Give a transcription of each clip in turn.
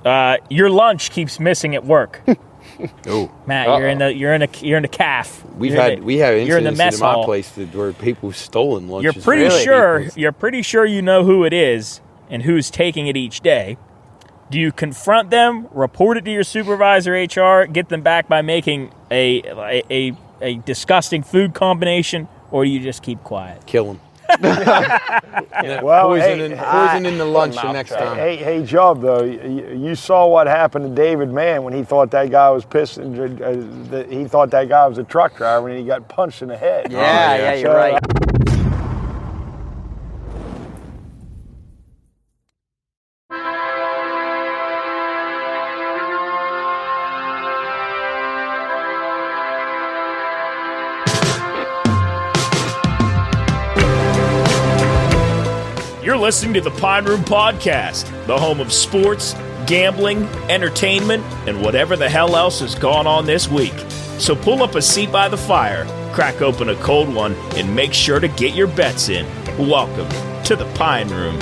Your lunch keeps missing at work. Oh, Matt, you're in a calf. we have incidents you're in the mess in my hall. place where people stolen lunches. You're pretty sure you know who it is and who's taking it each day. Do you confront them, report it to your supervisor, HR, get them back by making a disgusting food combination, or do you just keep quiet? Kill them. Well, poison in the lunch the next time. Hey, Job, though, you saw what happened to David Mann when he thought that guy was pissing. He thought that guy was a truck driver, and he got punched in the head. Yeah, you're right. You're listening to the Pine Room Podcast, the home of sports, gambling, entertainment, and whatever the hell else has gone on this week. So pull up a seat by the fire, crack open a cold one, and make sure to get your bets in. Welcome to the Pine Room.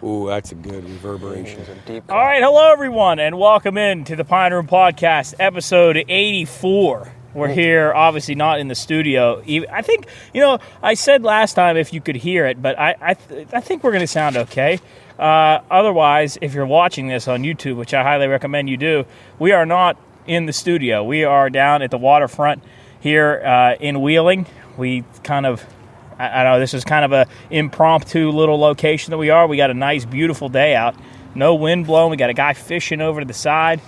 Ooh, that's a good reverberation. All right, hello everyone, and welcome in to the Pine Room Podcast, episode 84. We're here, obviously not in the studio. I think, I said last time if you could hear it, but I think we're going to sound okay. Otherwise, if you're watching this on YouTube, which I highly recommend you do, we are not in the studio. We are down at the waterfront here in Wheeling. We kind of... I know this is kind of a impromptu little location that we are. We got a nice, beautiful day out. No wind blowing. We got a guy fishing over to the side.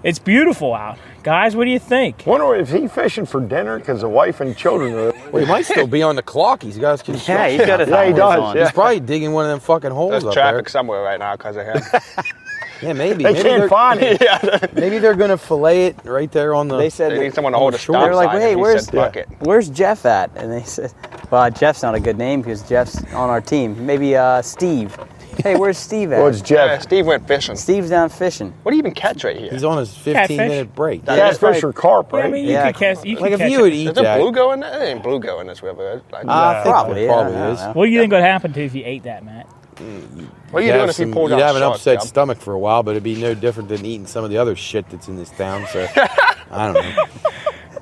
It's beautiful out. Guys, what do you think? Wonder if he's fishing for dinner because the wife and children are... Well, he might still be on the clock. He's got his construction. Yeah, he's got his Yeah, he does. He's probably digging one of them fucking holes There's up traffic there. somewhere right now because of him. Yeah, maybe. They can't find it. Maybe they're going to fillet it right there on the... They said They need someone to hold a Sure. stop They were like, sign, hey, and he where's- said, "Fuck it." where's Jeff at? And they said, well, Jeff's not a good name because Jeff's on our team. Maybe Steve. Hey, where's Steve at? Well, it's Yeah, Jeff. Steve went fishing. Steve's down fishing. What do you even catch right here? He's on his Catfish. 15-minute break. Catfish or carp, right? I mean, you Yeah, could catch. You Like, could if catch you would it. eat Is there that... bluegill in there? There ain't bluegill in this river. Like, I think Probably, there probably yeah, I is. don't know. What do you think would happen to you if you ate that, Matt? what are you doing if he pulled You'd out have an shark, upset Job? stomach for a while, but it'd be no different than eating some of the other shit that's in this town, so... I don't know.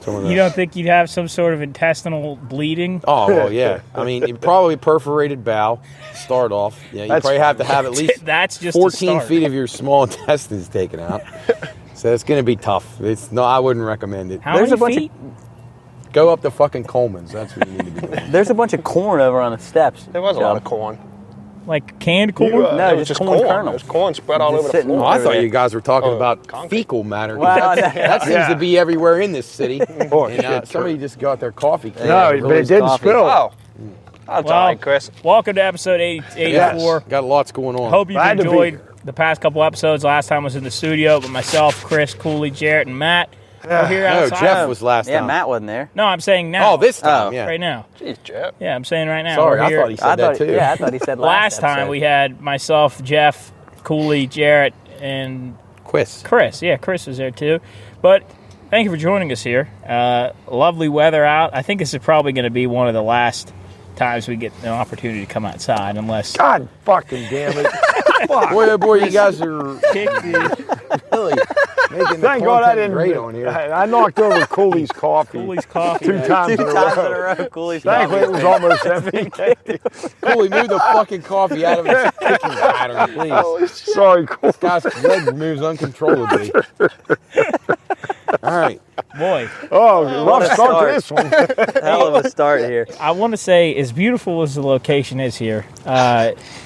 Some of You the- don't think you'd have some sort of intestinal bleeding? Oh, well, yeah. I mean, you probably perforated bowel, start off. Yeah, you That's probably have to have at least That's just a 14 start. feet of your small intestines taken out. So it's going to be tough. I wouldn't recommend it. How There's many a bunch feet? Go up to fucking Coleman's. That's what you need to be doing. There's a bunch of corn over on the steps. There was a lot of corn. Like canned corn? You, No, It was just just corn corn. kernels. There's corn spread all Just over the sitting Oh, floor. I over thought there. you guys were talking Oh, about concrete. fecal matter. Well, that seems to be everywhere in this city. Oh, And, shit, somebody just got their coffee. No, Yeah, but it didn't coffee. spill. Oh. That's all right, Chris. Welcome to episode 84. Got lots going on. Hope you've Glad to be enjoyed here. the past couple episodes. Last time was in the studio, but myself, Chris, Cooley, Jarrett, and Matt are here No, outside. Jeff was last Yeah, time. Matt wasn't there. No, I'm saying now. Oh, this time, Oh. yeah. Right now. Jeez, Jeff. Yeah, I'm saying right now. Sorry, We're I here. thought he said that too. Yeah, I thought he said Last time episode. we had myself, Jeff, Cooley, Jarrett, and Quiz. Chris. Yeah, Chris was there too. But thank you for joining us here. Lovely weather out. I think this is probably going to be one of the last times we get an opportunity to come outside, unless God fucking damn it. Fuck. Boy, oh boy, you guys are really making the Thank God I content didn't. great on here. I knocked over Cooley's coffee. Cooley's coffee. Two times in a row. Cooley's Thankfully, it was almost empty. Cooley, move the fucking coffee out of his cooking pattern, please. Sorry, Cooley. Guy's leg moves uncontrollably. All right. Boy, Oh, rough start to this one. Hell of a start here. I want to say, as beautiful as the location is here,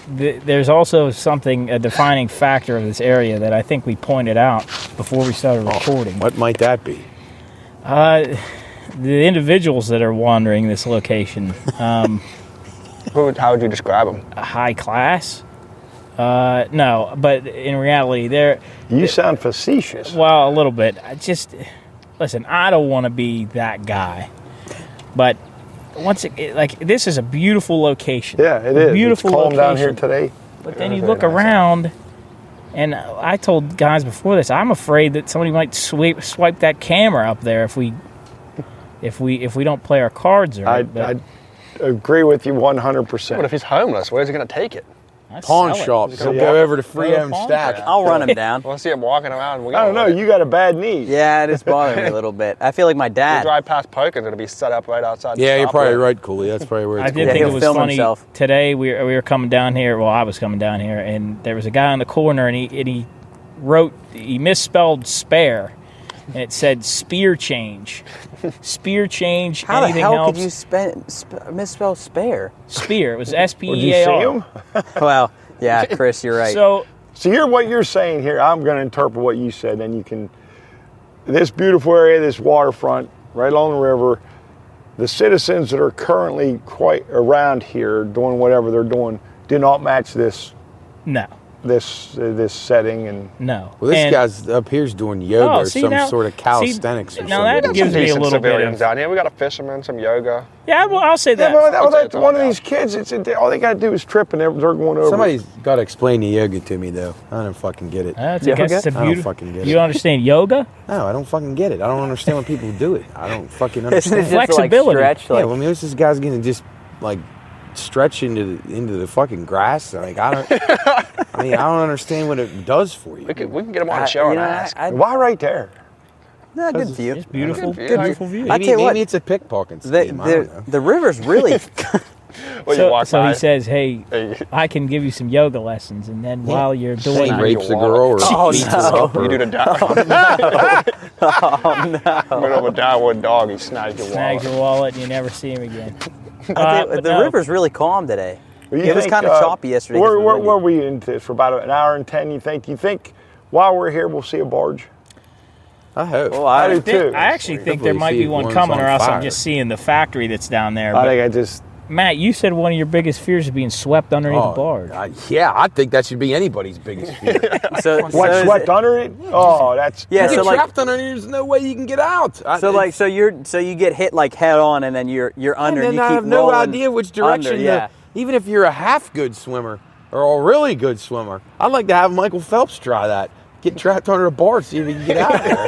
there's also a defining factor of this area that I think we pointed out before we started recording. What might that be? The individuals that are wandering this location, How would you describe him? high class. No, but in reality, they're You sound facetious. well, a little bit. Listen, I don't want to be that guy, but this is a beautiful location. Yeah, it is. Beautiful It's calm location. down here today. But then you look around, and I told guys before this, I'm afraid that somebody might swipe that camera up there if we if we don't play our cards right. I agree with you 100%. What if he's homeless? Where's he going to take it? Pawn shops. He'll go over to Free Home pawn Stack. shop. I'll run him down. We'll see him walking around. I don't know. You got a bad knee. Yeah, it is bothering me a little bit. I feel like my You dad. drive past Poke, and it'll be set up right outside. Yeah, the you're shop probably there. right, Cooley. That's probably where it's I did going. think he'll it was film funny. himself. Today we were coming down here. Well, I was coming down here, and there was a guy on the corner, and he misspelled spare, and it said spear change. Spear change. How the anything hell helps. could you misspell spare? Spear. It was Did you see SPEAR. him? Well, yeah, Chris, you're right. So So what you're saying here, I'm going to interpret what you said, and you can. This beautiful area, this waterfront, right along the river, the citizens that are currently quite around here doing whatever they're doing do not match this no. setting and. No. Well, this And- guy's up here's doing yoga or see, some now- sort of calisthenics see, or now something. that Some gives me a decent little bit civilians of. down here. We got a fisherman, some yoga. Yeah, well, I'll say Yeah, that. but that was I'll like take it one of all these kids. All they got to do is trip, and they're going over. Somebody's got to explain the yoga to me, though. I don't fucking get it. That's, I guess it's a I don't beautiful. fucking get You it. don't understand yoga? No, I don't fucking get it. I don't understand when people do it. I don't fucking Isn't it understand. just Flexibility. like stretch? Yeah, Like, well, I mean, this guy's gonna just like stretch into the fucking grass. Like I don't. I mean, I don't understand what it does for you. We can get him on the show and ask. Why right there? no, good view. It's beautiful. Good view. Beautiful view. I Maybe, tell you what, maybe it's a pickpocket scheme. I don't know. the river's really. Well, you walk So by. he says, "Hey, Hey. I can give you some yoga lessons," and then while you're doing He it, rapes a girl or Oh, beats no. her up. You do Or, the down. Middle of a downward dog, he snags your snags wallet. your wallet, and you never see him again. I tell you, But the no. river's really calm today. Well, you It was think, kind of choppy yesterday. 'cause Where of the wind. were we into this for about an hour and 10? You think while we're here we'll see a barge? I hope. Well, I I, do too. I actually think there Hopefully might see be if one one's coming, on or else I'm fire. just seeing the factory that's down there. I But think I just. Matt, you said one of your biggest fears is being swept underneath a barge. Yeah, I think that should be anybody's biggest fear. so, What, so is swept it- under it? Oh, that's. Yeah, You so get like, trapped under, there's no way you can get out. so you get hit like head on, and then you're under. and and then you I keep have no rolling idea which direction. Under, yeah. Even if you're a half good swimmer or a really good swimmer, I'd like to have Michael Phelps try that. Get trapped under a barge, see if he can get out of there.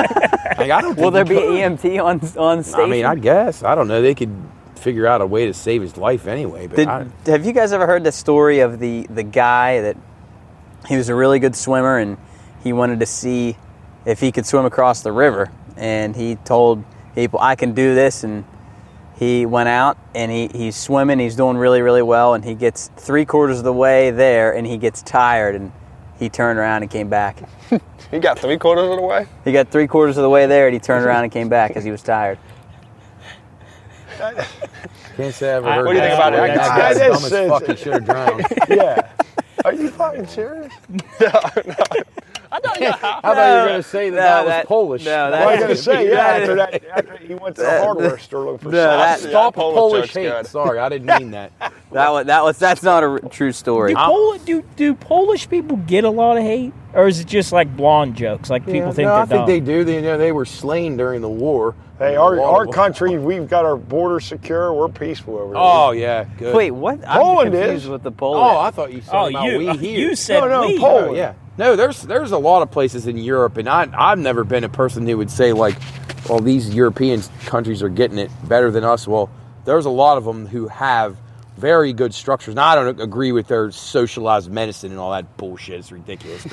Like, I don't. Will think there you be could. EMT on station? I mean, I guess. I don't know. They could figure out a way to save his life anyway. But Have you guys ever heard the story of the guy that he was a really good swimmer and he wanted to see if he could swim across the river, and he told people, "I can do this," and he went out and he's swimming, he's doing really, really well, and he gets 3/4 of the way there and he gets tired and he turned around and came back. He got 3/4 of the way. He got 3/4 of the way there and he turned around and came back because he was tired. can't say I ever heard What do you think about it? That I guy's just dumb as fuck. He should have drowned. Yeah. Are you fucking serious? I thought you were going to say that was Polish. No, What am I going to say? Yeah, that- after he went to the hardware store looking for No, that- sauce. Stop Yeah, Polish Polish joke's hate. good. Sorry, I didn't mean that. that's not a true story. Do Polish people get a lot of hate, or is it just like blonde jokes? Like people think no, they're I think dumb? they do. They were slain during the war. Hey, our country, we've got our border secure. We're peaceful over here. Oh yeah, good. Wait, what? Poland I'm confused is. with the Polish. Oh, I thought you said Oh, about you we here. you said No, we. Poland. Oh, yeah. No, there's a lot of places in Europe, and I've never been a person who would say like, well, these European countries are getting it better than us. Well, there's a lot of them who have very good structures. Now, I don't agree with their socialized medicine and all that bullshit. It's ridiculous.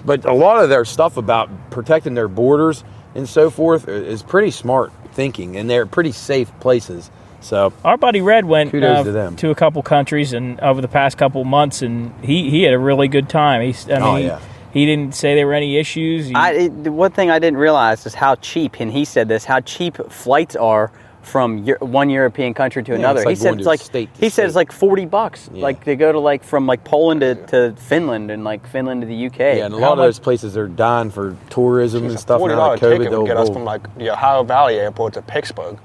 But a lot of their stuff about protecting their borders and so forth is pretty smart thinking, and they're pretty safe places. So Our buddy Red went Kudos to them. to a couple countries and over the past couple months, and he had a really good time. He didn't say there were any issues. The one thing I didn't realize is how cheap, and he said this, how cheap flights are from one European country to another. it's like He said going it's to like state to he said it's state. like $40, Yeah. like to go to from Poland to Finland and Finland to the UK. yeah, and a lot of those places are dying for tourism and stuff. $40 Now that COVID, ticket would get us they'll- from the Ohio Valley Airport to Pittsburgh.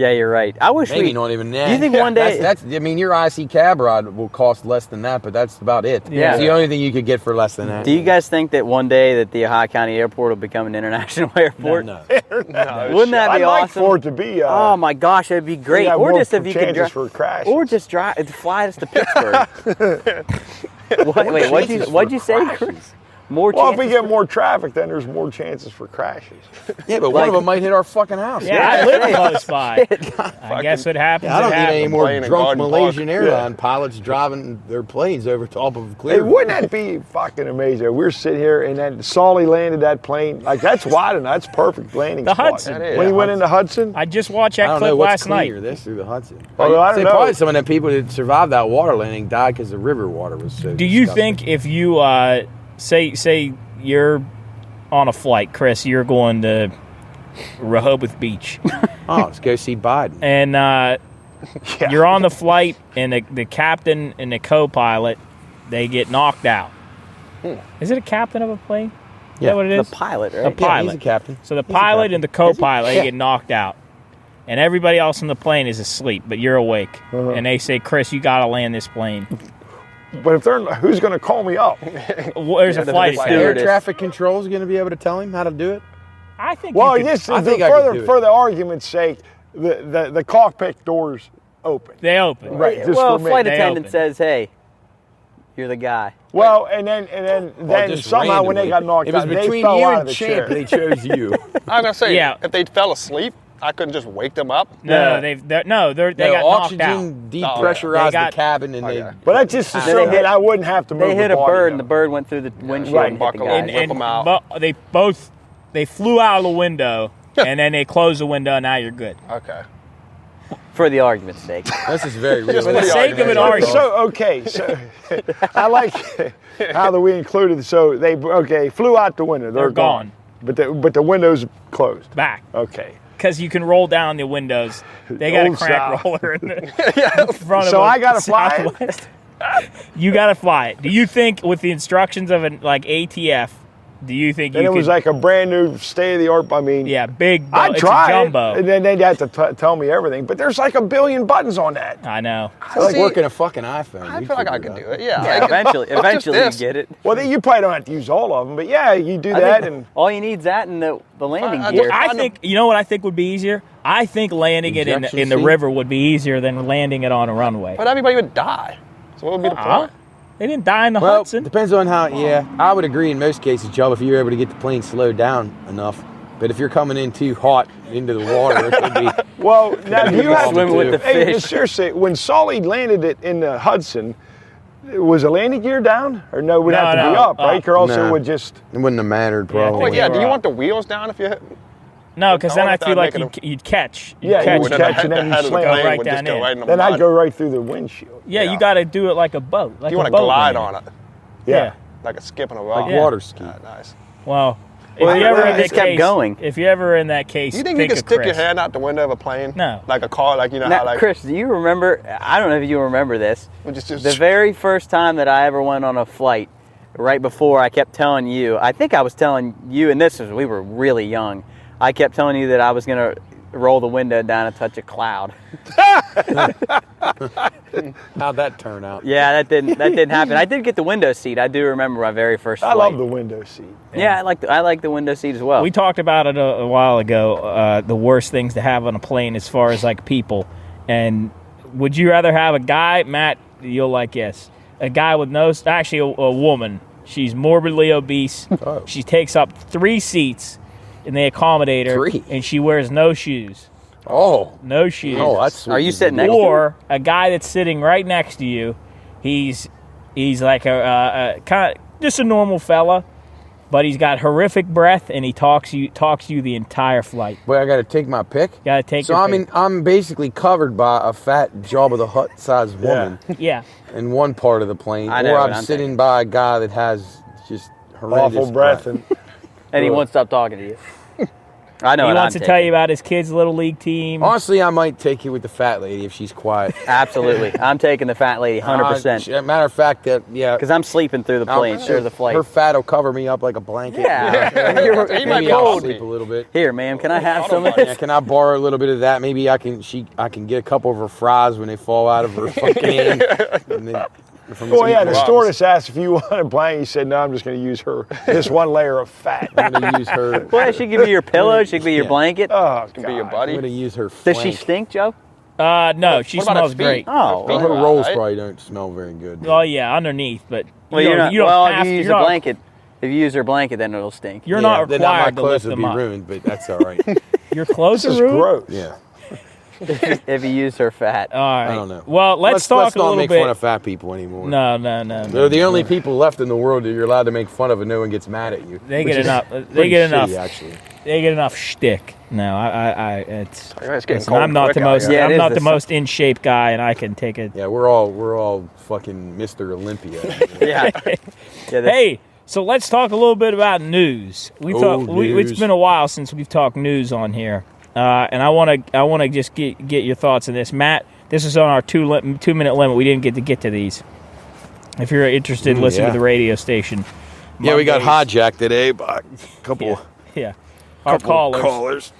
Yeah, you're right. I wish Maybe we. not even that. Do you think one day? That's I mean, your IC cab ride will cost less than that, but that's about it. Yeah. It's the only thing you could get for less than that. Do you guys think that one day that the Ohio County Airport will become an international airport? No. Wouldn't that I'd be like awesome? for it to be. Oh my gosh, that'd be great. yeah, Or more just if you could chances drive, for crashes. or just fly us to Pittsburgh. Wait, what'd you say, Chris? More Well, if we chances get more traffic, then there's more chances for crashes. Yeah, but one of them might hit our fucking house. Yeah, I live close by. I guess what happens. I don't it need any happens. more Plane in drunk Garden Malaysian Park. airline pilots driving their planes over top of Hey, clear. wouldn't that be fucking amazing? We're sitting here and then Solly landed that plane. Like, that's wide enough. That's perfect landing The spot. Hudson. That is. When he went into Hudson? I just watched I that don't clip know what's last night. cleaner, this through the Hudson. Although, I don't know. Probably some of the people that survived that water landing died because the river water was so Do you disgusting. think if you say you're on a flight, Chris, you're going to Rehoboth Beach, Oh, let's go see Biden. and Yeah. you're on the flight, and the captain and the co-pilot, they get knocked out. Is it a captain of a plane? Is Yeah. that what it the is? pilot, A right? pilot. He's a captain. So the He's a pilot captain. and the co-pilot, they Yeah. get knocked out. And everybody else on the plane is asleep, but you're awake. Uh-huh. And they say, Chris, you got to land this plane. But if they're, who's going to call me up? Well, there's a the flight flight attendant. Air stewardess. traffic control is going to be able to tell him how to do it. I think Well, you could, just I think I could do it. for the argument's sake, the cockpit doors open. they open. Right. Just Well, for me. flight They attendant open. says, "Hey, you're the guy." Well, and then Just somehow when they randomly. got knocked it was out, they between fell you out and of the Champ. chair. They chose you. I was gonna say, Yeah. if they fell asleep, I couldn't just wake them up. No, they got knocked out. Oxygen They depressurized got- the cabin, and Okay. But that just Then assumed they hit- that I wouldn't have to move They hit the a body, bird, though. and the bird went through the windshield Right. and hit the Buckle guy. in. Whip 'em out. They flew out of the window, and then they closed the window, and now you're good. Okay. For the argument's sake. this is very real. Just For the sake of an argument. argument. So okay, so I like how that we included. So they flew out the window. They're gone. But the window's closed. Back. Okay. Because you can roll down the windows. They got a Old crank style. roller in the front of So them. I gotta fly it? Southwest. You got to fly it. Do you think with the instructions of an like ATF, do you think And you it was could, like a brand new state of the art. I mean, yeah, big, I'd it's try a jumbo. it, and then they'd have to tell me everything. But there's like a billion buttons on that. I know. It's like See, working a fucking iPhone. I We'd feel like I figure can it do out. it. Yeah. Yeah, Like, eventually just you this. get it. Well, you probably don't have to use all of them, but yeah, you do I that, think and all you need is that and the landing I- gear. I think you know what I think would be easier. I think landing it in Injection the seat? river would be easier than landing it on a runway. But everybody would die. So what would be the point? They didn't die in the Well, Hudson. depends on how. Yeah, I would agree in most cases, Joe, if you're able to get the plane slowed down enough. But if you're coming in too hot into the water, it could be. well, now do you have Swimming with the Hey, fish. seriously, when Sully landed it in the Hudson, was the landing gear down, or no? It would No, have to be no, up, right? Or else No. it would just. It wouldn't have mattered, probably. Well, yeah. They Do were you up. want the wheels down if you hit? No, because then I wonder if feel that like would make you'd catch. Yeah, you would Well, catch the and then you head of the slam plane right would down just go in. right in the Then I'd mud. go right through the windshield. Yeah, Yeah. you got to do it like a boat. Like You a want to boat glide landing. on it, Yeah. like a skip on a rock. Like Yeah. water ski. Nice. Well, if Well, you ever yeah, in that just kept case, going. if you ever in that case, Do you think you think could of stick Chris. your hand out the window of a plane? No. Like a car, like you know Now, how like Chris, do you remember? I don't know if you remember this. just The very first time that I ever went on a flight, right before I kept telling you, I think I was telling you, and this was, we were really young. I kept telling you that I was going to roll the window down and touch a cloud. How'd that turn out? Yeah, that didn't happen. I did get the window seat. I do remember my very first I flight. love the window seat. Yeah, I like the window seat as well. We talked about it a while ago. The worst things to have on a plane, as far as like people. And would you rather have a guy, Matt? You'll like yes, a guy with no. Actually, a woman. She's morbidly obese. Oh. She takes up 3 seats, and they accommodate her. 3? And she wears no shoes. Oh. No shoes. Oh, that's sweet. Are you sitting next to Or a guy that's sitting right next to you. He's like a kind of just a normal fella, but he's got horrific breath, and he talks you the entire flight. Boy, I got to take my pick. Got to take. So your I mean, pick. I'm basically covered by a fat Jabba the Hutt-sized woman Yeah. in one part of the plane, I know or what I'm I'm sitting thinking. by a guy that has just horrendous Awful breath and and he won't stop talking to you. I know He what wants I'm to tell taking. you about his kid's little league team. Honestly, I might take you with the fat lady if she's quiet. Absolutely. I'm taking the fat lady 100%. Matter of fact, yeah. Because I'm sleeping through the plane, sure the flight. Her fat will cover me up like a blanket. Yeah. You might Maybe be I'll cold. sleep a little bit. Here, ma'am, can I have some of Yeah, this? can I borrow a little bit of that? Maybe I can get a couple of her fries when they fall out of her fucking hand. And then, from well, yeah. The Wow. stewardess asked if you wanted blank. He said, "No, I'm just going to use this one layer of fat." I'm gonna use her. Well, she give you your pillow, she give you your Yeah. blanket. Oh, Can be your God. I'm buddy. gonna use her. Does she flank. stink, Joe? No, she What about smells her feet? great. Oh, Well, Feet her are rolls alright. probably don't smell very good. Oh yeah, underneath, but well, you you're don't, not. you don't Well, have if you to. use You a don't- blanket, If you use her blanket, then it'll stink. You're not then required my to lift clothes would them be up. ruined, but that's all right. Your clothes This are is ruined? gross. Yeah. If you use her fat. All right. I don't know. Well, let's talk let's a not little make bit. fun of fat people anymore. No. They're the only people left in the world that you're allowed to make fun of, and no one gets mad at you. They which get is enough. They pretty get enough. shitty, actually. They get enough shtick. No, it's. It's getting Listen, cold I'm not quick the out most. here. Yeah, it I'm is not this the most in shape guy, and I can take it. Yeah, we're all fucking Mr. Olympia. Yeah. Yeah. Hey, so let's talk a little bit about news. It's News. been a while since we've talked news on here, and I want to just get your thoughts on this, Matt. This is on our 2-minute limit. We didn't get to these. If you're interested, listen yeah. to the radio station. Yeah, we got Mondays. hijacked today by a couple Yeah. Our callers. callers.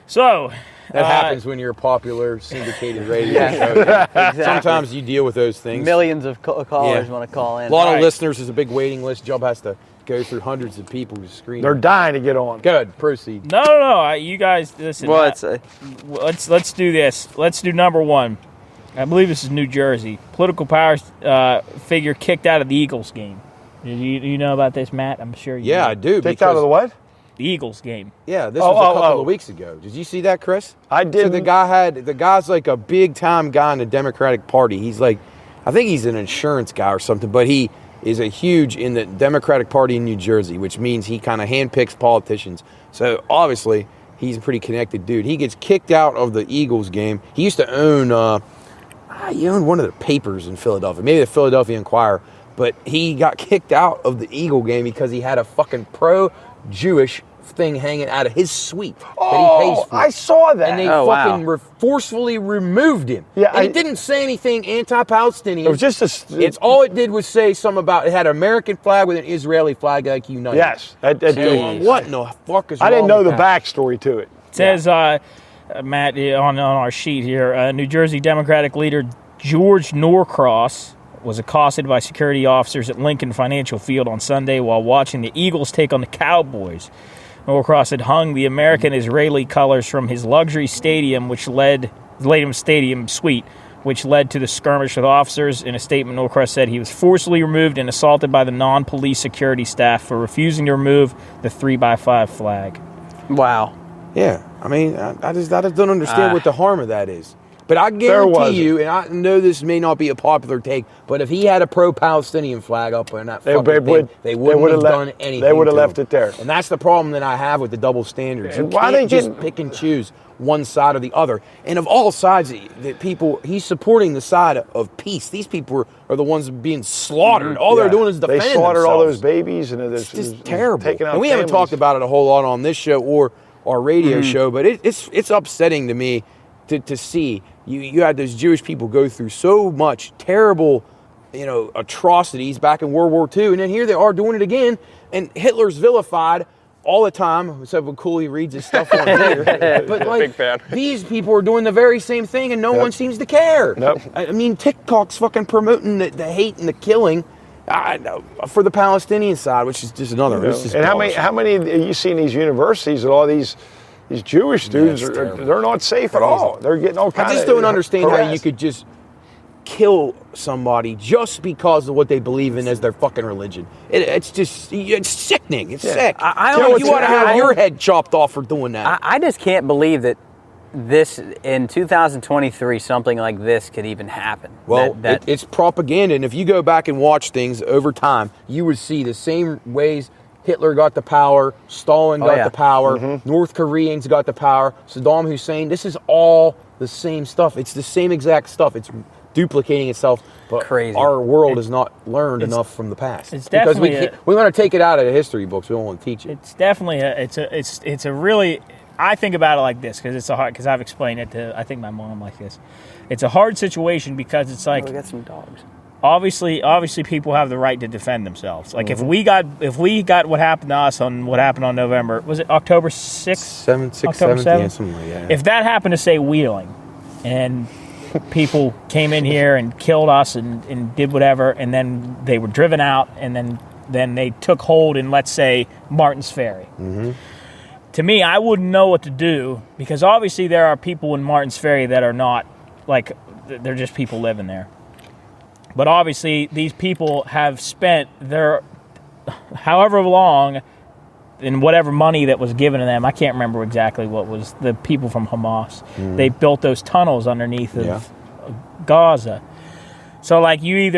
So That happens when you're a popular syndicated radio show. Exactly. Sometimes you deal with those things. Millions of callers Yeah. want to call in. A lot Right. of listeners. There's a big waiting list. Job has to go through hundreds of people to screen. They're dying to get on. Good. Proceed. no. You guys listen. Well, it's let's do this. Let's do number one. I believe this is New Jersey. Political power figure kicked out of the Eagles game. You know about this, Matt? I'm sure you. Yeah, know. I do. Take out of the what? The Eagles game. Yeah, this was a couple oh. of weeks ago. Did you see that, Chris? I So didn't. the guy's like a big time guy in the Democratic Party. He's like, I think he's an insurance guy or something, but he is a huge in the Democratic Party in New Jersey, which means he kind of handpicks politicians. So obviously he's a pretty connected dude. He gets kicked out of the Eagles game. He used to own, he owned one of the papers in Philadelphia, maybe the Philadelphia Inquirer, but he got kicked out of the Eagle game because he had a fucking pro-Jewish thing hanging out of his suite that he pays for. I saw that. And they Oh, wow. fucking forcefully removed him. Yeah, and it didn't say anything anti-Palestinian. It was just a. It's all it did was say something about it had an American flag with an Israeli flag like united. Yes. So what in the fuck is I didn't wrong know with the that? backstory to it. It says, Matt, on our sheet here, New Jersey Democratic leader George Norcross was accosted by security officers at Lincoln Financial Field on Sunday while watching the Eagles take on the Cowboys. Norcross had hung the American-Israeli colors from his luxury stadium suite, which led to the skirmish with officers. In a statement, Norcross said he was forcibly removed and assaulted by the non-police security staff for refusing to remove the 3x5 flag. wow. Yeah, I mean, I just don't understand what the harm of that is. But I wasn't. guarantee you, and I know this may not be a popular take, but if he had a pro-Palestinian flag up on that fucking thing, they wouldn't have done anything. They would have to left him. it there. And that's the problem that I have with the double standards. You And why can't they just getting- pick and choose one side or the other. And of all sides, that people, he's supporting the side of peace. These people are the ones being slaughtered. All they're Yeah. doing is defending They slaughtered all those themselves. babies, and It's just terrible. Taking out And we haven't families. talked about it a whole lot on this show or our radio show, but it's upsetting to me to see you had those Jewish people go through so much terrible, atrocities back in World War II, and then here they are doing it again, and Hitler's vilified all the time, except when Cooley reads his stuff on here. But like, Big fan. these people are doing the very same thing, and no one seems to care. Nope. I mean, TikTok's fucking promoting the hate and the killing for the Palestinian side, which is just another. It's just And bullshit. how many you see in these universities that all these Jewish students it's terrible. they're not safe at all. They're getting all kinds I of. just don't understand how you harassed. could just kill somebody just because of what they believe in as their fucking religion. It's sickening. It's sick. I You know, don't- you ought to have your head chopped off for doing that. I just can't believe that this in 2023 something like this could even happen. Well, That- it's propaganda, and if you go back and watch things over time, you would see the same ways Hitler got the power, Stalin got yeah. the power, North Koreans got the power, Saddam Hussein. This is all the same stuff. It's the same exact stuff. It's duplicating itself, but Crazy. our world has not learned enough from the past. it's because we definitely we want to take it out of the history books. We don't want to teach it. It's definitely it's a really, I think about it like this because I've explained it to I think my mom like this. It's a hard situation because it's like we got some dogs. obviously people have the right to defend themselves. Like if we got what happened to us on what happened on November, was it October 6th? October 7th? Yeah, something like that. If that happened to say Wheeling and people came in here and killed us and did whatever, and then they were driven out, and then they took hold in, let's say, Martins Ferry. Mm-hmm. To me, I wouldn't know what to do because obviously there are people in Martins Ferry that are not, like, they're just people living there. But obviously these people have spent however long, and whatever money that was given to them, I can't remember exactly what was the people from Hamas. They built those tunnels underneath of Gaza. So like you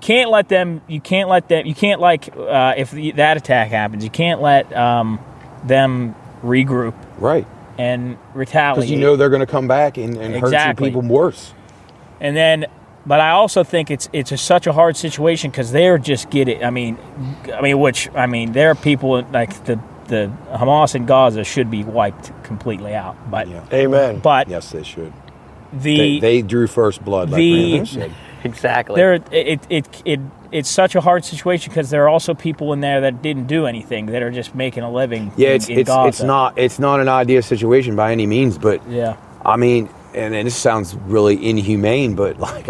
can't let them. You can't like if that attack happens, you can't let them regroup Right. and retaliate. Because they're going to come back and hurt some people worse. And then, but I also think it's such a hard situation because they're just there are people like the Hamas in Gaza should be wiped completely out. But Amen. But Yes, they should. the They drew first blood, like Brandon said. Exactly. it's such a hard situation because there are also people in there that didn't do anything that are just making a living. Yeah, in Gaza. it's not an ideal situation by any means, but Yeah. I mean, and this sounds really inhumane, but like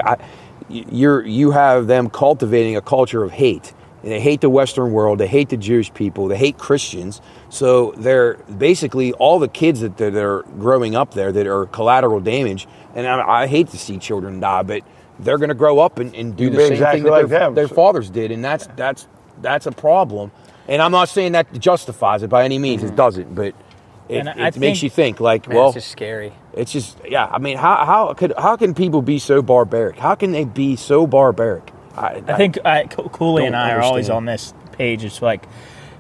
you have them cultivating a culture of hate. And they hate the Western world. They hate the Jewish people. They hate Christians. So they're basically all the kids that are growing up there that are collateral damage. And I hate to see children die, but they're going to grow up and do the same exactly thing that like them. their fathers did, and that's a problem. And I'm not saying that justifies it by any means. It doesn't, but it makes you think. Like, Man, well, it's just scary. it's just I mean, how can people be so barbaric? How can they be so barbaric? I think Cooley and don't I are always understand. on this page. It's like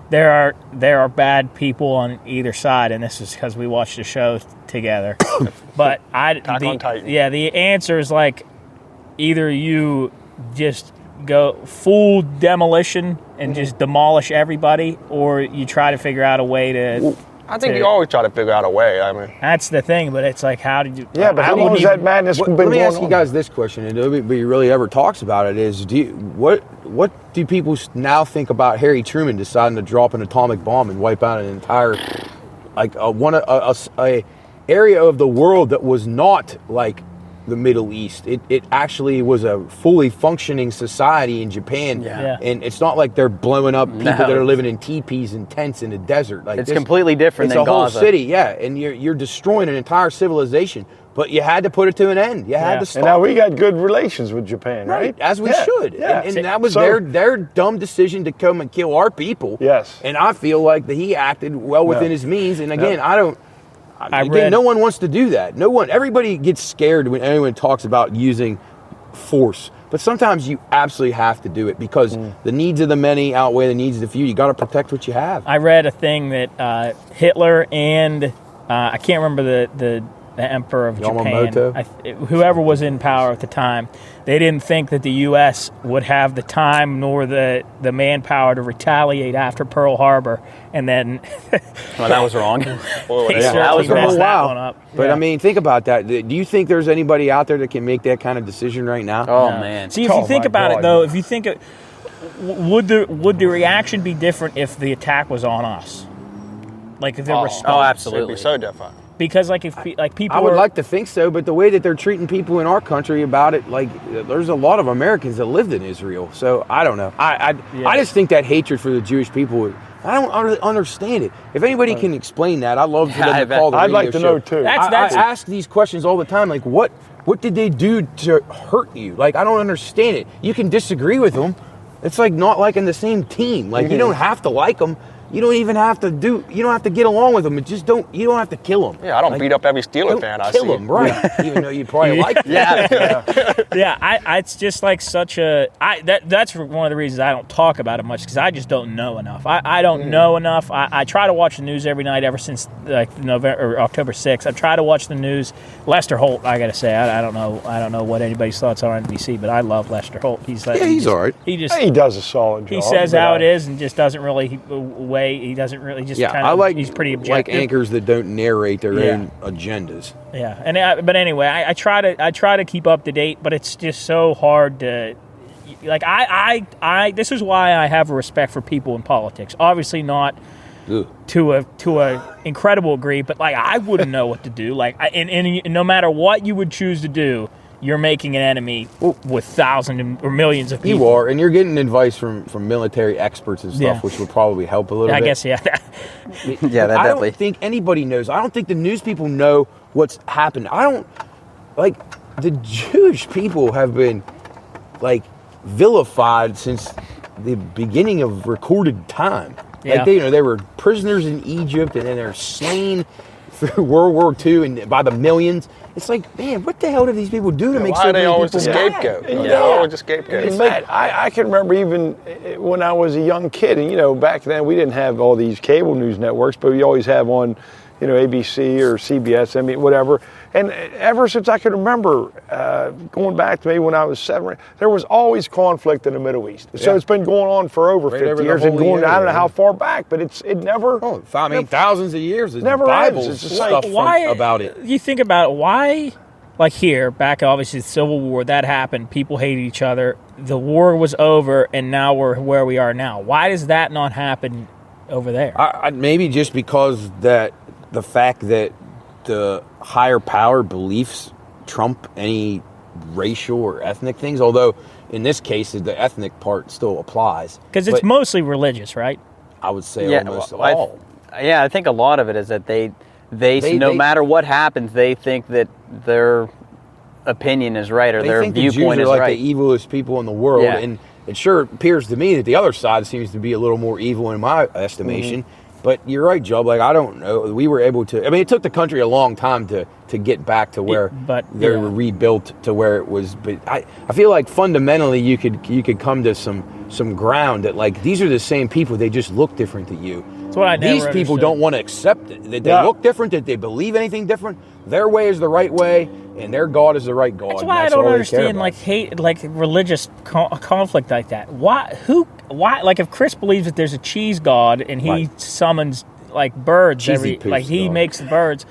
there are bad people on either side, and this is because we watched the show together. But Attack on Titan. the answer is like either you just go full demolition and just demolish everybody, or you try to figure out a way to. I think you always try to figure out a way. I mean, That's the thing, but it's like, how did you? Yeah, but how long has that madness been Let me going ask you on? guys this question, and nobody really ever talks about it. Is what do people now think about Harry Truman deciding to drop an atomic bomb and wipe out an entire a area of the world that was not like the Middle East? It actually was a fully functioning society in Japan. Yeah. And it's not like they're blowing up people No. that are living in teepees and tents in the desert. Like It's completely different It's than a whole Gaza. city, yeah, and you're destroying an entire civilization. But you had to put it to an end. You had to stop. And now we got good relations with Japan, right? As we Yeah, should. Yeah. And that was So- their dumb decision to come and kill our people. Yes. And I feel like that he acted well within his means. And again, read- no one wants to do that. Everybody gets scared when anyone talks about using force. But sometimes you absolutely have to do it because the needs of the many outweigh the needs of the few. You got to protect what you have. I read a thing that Hitler and I can't remember the emperor of Yamamoto? Japan, whoever was in power at the time, they didn't think that the U.S. would have the time nor the manpower to retaliate after Pearl Harbor, and then Well, that was wrong. they yeah, certainly that was messed wrong. that one up. But Yeah. I mean, think about that. Do you think there's anybody out there that can make that kind of decision right now? Oh, No. man. See, if Oh, you think my about God. it, though, if you think it, would the reaction be different if the attack was on us? Like if the response? Oh, it'd absolutely. be so different. Because like if people I would are, like to think so, but the way that they're treating people in our country about it, like there's a lot of Americans that lived in Israel, so I don't know. I just think that hatred for the Jewish people, I don't really understand it. If anybody can explain that, I'd love for Yeah, them I to bet. call the I'd radio like to show. know, too. That's- I ask these questions all the time, like what did they do to hurt you? Like I don't understand it. You can disagree with them. It's like not liking the same team. Like you don't have to like them. You don't even have to you don't have to get along with them. You don't have to kill them. Yeah, I don't Like, beat up every Steeler don't fan I kill see. them, right? Even though you probably like them. yeah, it's just like such a that's one of the reasons I don't talk about it much because I just don't know enough. I don't know enough. I try to watch the news every night ever since like November or October 6th. I try to watch the news. Lester Holt, I gotta say, I don't know what anybody's thoughts are on NBC, but I love Lester Holt. He's like he's all right. He just He does a solid job. he says but, how it is and just doesn't really weigh. He doesn't really just Yeah, kind I of. like He's pretty like objective. anchors that don't narrate their Yeah. own agendas. Yeah, and but anyway, I try to keep up to date, but it's just so hard to like. I this is why I have a respect for people in politics. Obviously not Ugh. to a incredible degree, but like I wouldn't know what to do. Like, and no matter what you would choose to do, you're making an enemy with thousands or millions of people. You are, and you're getting advice from military experts and stuff, Yeah. which would probably help a little I bit. guess yeah. Yeah, that I definitely. don't think anybody knows. I don't think the news people know what's happened. I don't like the Jewish people have been like vilified since the beginning of recorded time. Yeah. Like they were prisoners in Egypt, and then they're slain through World War II and by the millions. It's like, man, what the hell do these people do to make so many always people the mad? scapegoat? Yeah. They're always the scapegoat. It's like, I can remember even when I was a young kid, and back then we didn't have all these cable news networks, but we always have on, ABC or CBS, whatever. And ever since I can remember, going back to maybe when I was 7, there was always conflict in the Middle East. So it's been going on for over 50 years and going, I don't know how far back, but it never. Oh, I mean, thousands of years. Never Bibles ends. It's just stuff about it. You think about it, why, like here, back obviously the Civil War, that happened, people hated each other, the war was over, and now we're where we are now. Why does that not happen over there? Maybe just because the fact that the higher power beliefs trump any racial or ethnic things, although in this case the ethnic part still applies. Because it's mostly religious, right? I would say almost all. I think a lot of it is that they no matter what happens, they think that their opinion is right or their viewpoint is like right. The evilest people in the world, and it sure appears to me that the other side seems to be a little more evil in my estimation. Mm-hmm. But you're right, Joe. Like, I don't know. We were able to. I mean, it took the country a long time to get back to where they were rebuilt to where it was. But I feel like fundamentally you could come to some ground that, like, these are the same people. They just look different to you. That's what I never These people understood. don't want to accept it. That they look different. That they believe anything different. Their way is the right way, and their God is the right God. That's why I don't understand hate, religious conflict like that. Why? Like, if Chris believes that there's a cheese god and he summons birds he makes the birds.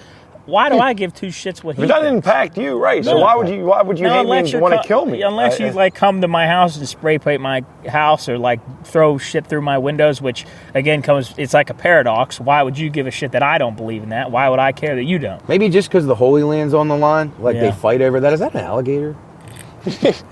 Why do I give two shits what he? It doesn't impact you, right? So why would you hate me and want to kill me? Unless you come to my house and spray paint my house or throw shit through my windows, which again it's like a paradox. Why would you give a shit that I don't believe in that? Why would I care that you don't? Maybe just because the Holy Land's on the line, they fight over that. Is that an alligator? It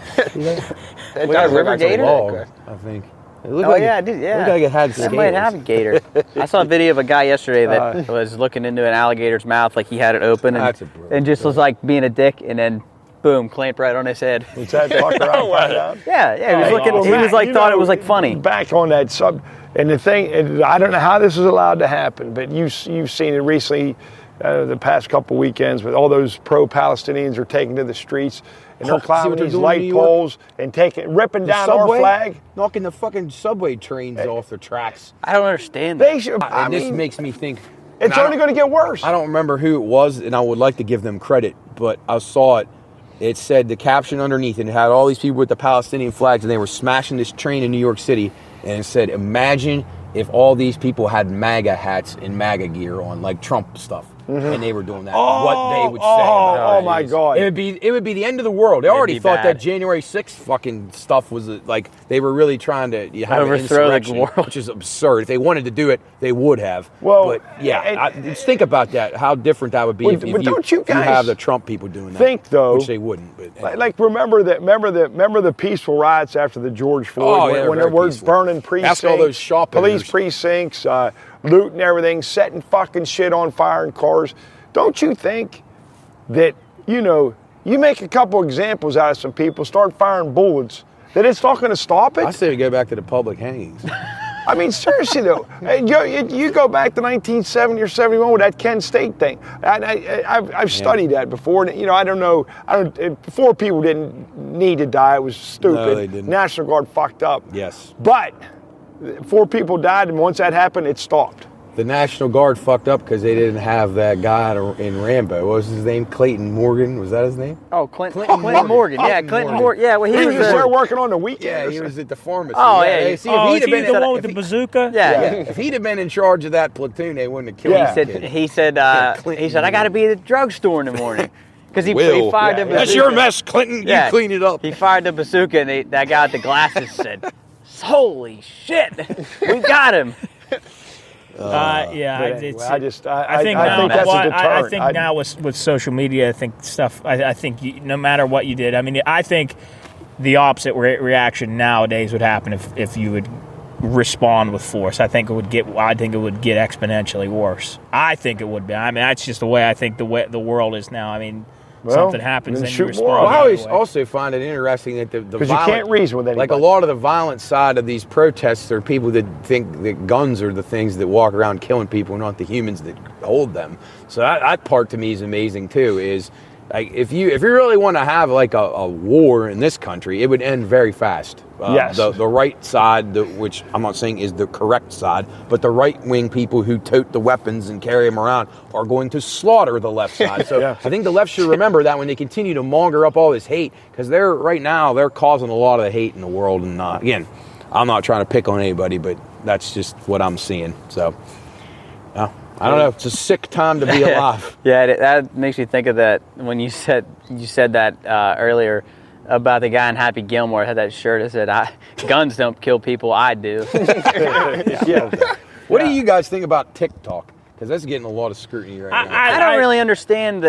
does river gator? I think. It looked like it had scales. It might have a gator. I saw a video of a guy yesterday that was looking into an alligator's mouth like he had it open and just was like being a dick, and then boom, clamped right on his head. His head fucked around. Yeah. He was looking. He was thought it was funny. Back on that sub, and the thing, and I don't know how this is allowed to happen, but you've seen it recently. The past couple weekends, with all those pro-Palestinians are taking to the streets and they're climbing these light poles and ripping down our flag, knocking the fucking subway trains off the tracks. I don't understand that. This makes me think it's only going to get worse. I don't remember who it was, and I would like to give them credit, but I saw it. It said the caption underneath, and it had all these people with the Palestinian flags, and they were smashing this train in New York City, and it said, "Imagine if all these people had MAGA hats and MAGA gear on, like Trump stuff." And they were doing that. What they would say. Oh my God! It would be the end of the world. They already thought that January 6th fucking stuff was they were really trying to have overthrow the world, which is absurd. If they wanted to do it, they would have. Well, but just think about that. How different that would be if you have the Trump people doing that. Think though, which they wouldn't. But, remember the peaceful riots after the George Floyd when there were burning precincts, all those police precincts. Looting everything, setting fucking shit on fire in cars. Don't you think that, you make a couple examples out of some people, start firing bullets, that it's not going to stop it? I say we go back to the public hangings. I mean, seriously though, you go back to 1970 or 71 with that Kent State thing. I've studied that before, and I don't know. Before people didn't need to die, it was stupid. No, they didn't. National Guard fucked up. Yes, but 4 people died, and once that happened, it stopped. The National Guard fucked up because they didn't have that guy in Rambo. What was his name? Clayton Morgan. Was that his name? Oh, Clinton Morgan. Yeah, Clinton Morgan. Yeah, well, he was there working on the weekend. Yeah, he was at the pharmacy. Oh, yeah. See, if he'd have been the one with the bazooka. Yeah. If he'd have been in charge of that platoon, they wouldn't have killed him. He said, I got to be at the drugstore in the morning. Because he fired the bazooka. That's your mess, Clinton. You clean it up. He fired the bazooka, and that guy with the glasses said, "Holy shit, we got him." I think that's a deterrent. I think now with social media, I think no matter what you did, I mean, I think the opposite reaction nowadays would happen if you would respond with force. I think it would get exponentially worse. I think it would be. I mean, that's just the way I think the world is now. I mean, something happens, then then you shoot respond. more. Well, I right always away. also find it interesting that the Because you violent, can't reason with anybody. like a lot of the violent side of these protests are people that think that guns are the things that walk around killing people, not the humans that hold them. So that part to me is amazing too. Is like if you really want to have like a war in this country, it would end very fast. Yes. The right side, which I'm not saying is the correct side, but the right wing people who tote the weapons and carry them around are going to slaughter the left side. So Yeah. I think the left should remember that when they continue to monger up all this hate, because they're causing a lot of the hate in the world. And again, I'm not trying to pick on anybody, but that's just what I'm seeing. So I don't know. It's a sick time to be alive. Yeah, that makes me think of that when you said that earlier about the guy in Happy Gilmore had that shirt that said, "Guns don't kill people, I do." Yeah. What do you guys think about TikTok? Because that's getting a lot of scrutiny right now. I don't really understand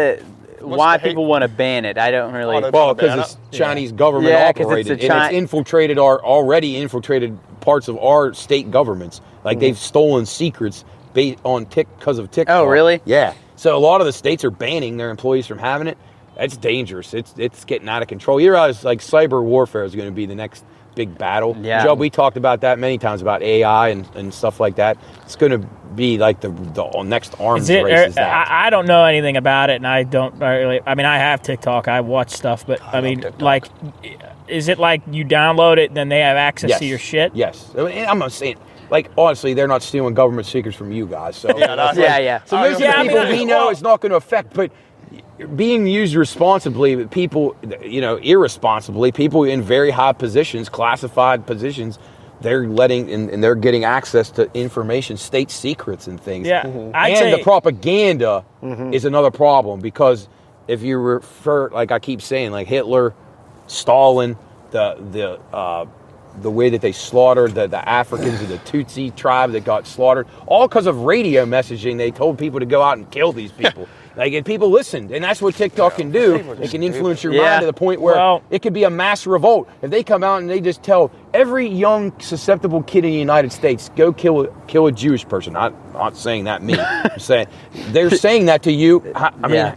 why the hate? people want to ban it. I don't really. Oh, they- Well, ban because it? it's Chinese government Yeah, 'cause operated, it's a and it's infiltrated our already infiltrated parts of our state governments. Like they've stolen secrets because of TikTok. Oh, really? Yeah. So a lot of the states are banning their employees from having it. It's dangerous. It's getting out of control. You realize like cyber warfare is going to be the next big battle. Yeah. Joe, we talked about that many times about AI and stuff like that. It's going to be like the next arms Is it? race. Is that. I don't know anything about it, and I don't really. I mean, I have TikTok. I watch stuff, but I mean, TikTok. like, is it like you download it, then they have access to your shit? Yes. I mean, I'm not saying, like, honestly, they're not stealing government secrets from you guys. So Yeah, that's Yeah. So most of the Yeah, I mean, people we know well- it's not going to affect, but being used responsibly, but people, irresponsibly, people in very high positions, classified positions, they're letting and they're getting access to information, state secrets and things. Yeah, I'd And say the propaganda is another problem, because if you refer, like I keep saying, like Hitler, Stalin, the way that they slaughtered the Africans of the Tutsi tribe that got slaughtered, all because of radio messaging. They told people to go out and kill these people. Like, and people listened, and that's what TikTok can do. It can influence your Yeah. mind to the point where Well- it could be a mass revolt. If they come out and they just tell every young susceptible kid in the United States, go kill a Jewish person. I'm not saying that me. I'm saying they're saying that to you. I mean,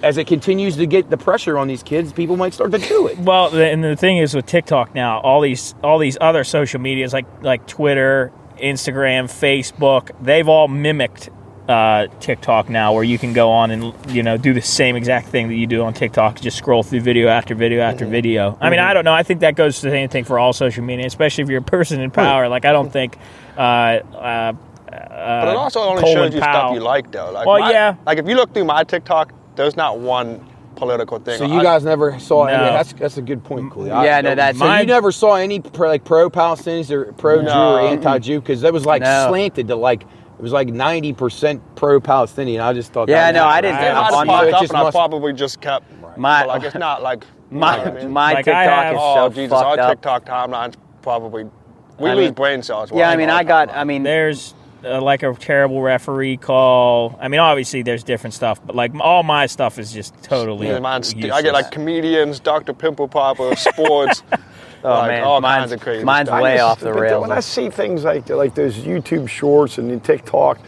as it continues to get the pressure on these kids, people might start to do it. Well, and the thing is with TikTok now, all these other social medias like Twitter, Instagram, Facebook, they've all mimicked TikTok now, where you can go on and do the same exact thing that you do on TikTok, just scroll through video after video after video. I mean, I don't know. I think that goes to the same thing for all social media, especially if you're a person in power. Like, I don't think. But it also only Colin shows you Powell. stuff you like, though. Like Well, yeah. Like if you look through my TikTok, there's not one political thing. So you guys never saw any. No. That's a good point, Cooley. Yeah, no, that's- So you never saw any pro-Palestinians or pro-Jew No. or anti-Jew, because that was like No. slanted to like. It was like 90% pro-Palestinian. I just thought. Yeah, that no, was I didn't It think rad. had on to my- pop It up, just and I must- probably just kept. My- but, like it's not like My you know what I mean? my Like, I TikTok have- is Oh so Jesus, fucked our up. TikTok timeline's probably we I lose mean- brain cells. Yeah, I mean, watching our timeline. There's like a terrible referee call. I mean, obviously there's different stuff, but like all my stuff is just totally. Yeah, mine's, I useless. get like comedians, Dr. Pimple Popper, sports, Oh like man, all mine's, kinds of crazy. mine's stuff. way I off the but rails. When I see things like those YouTube shorts and the TikTok,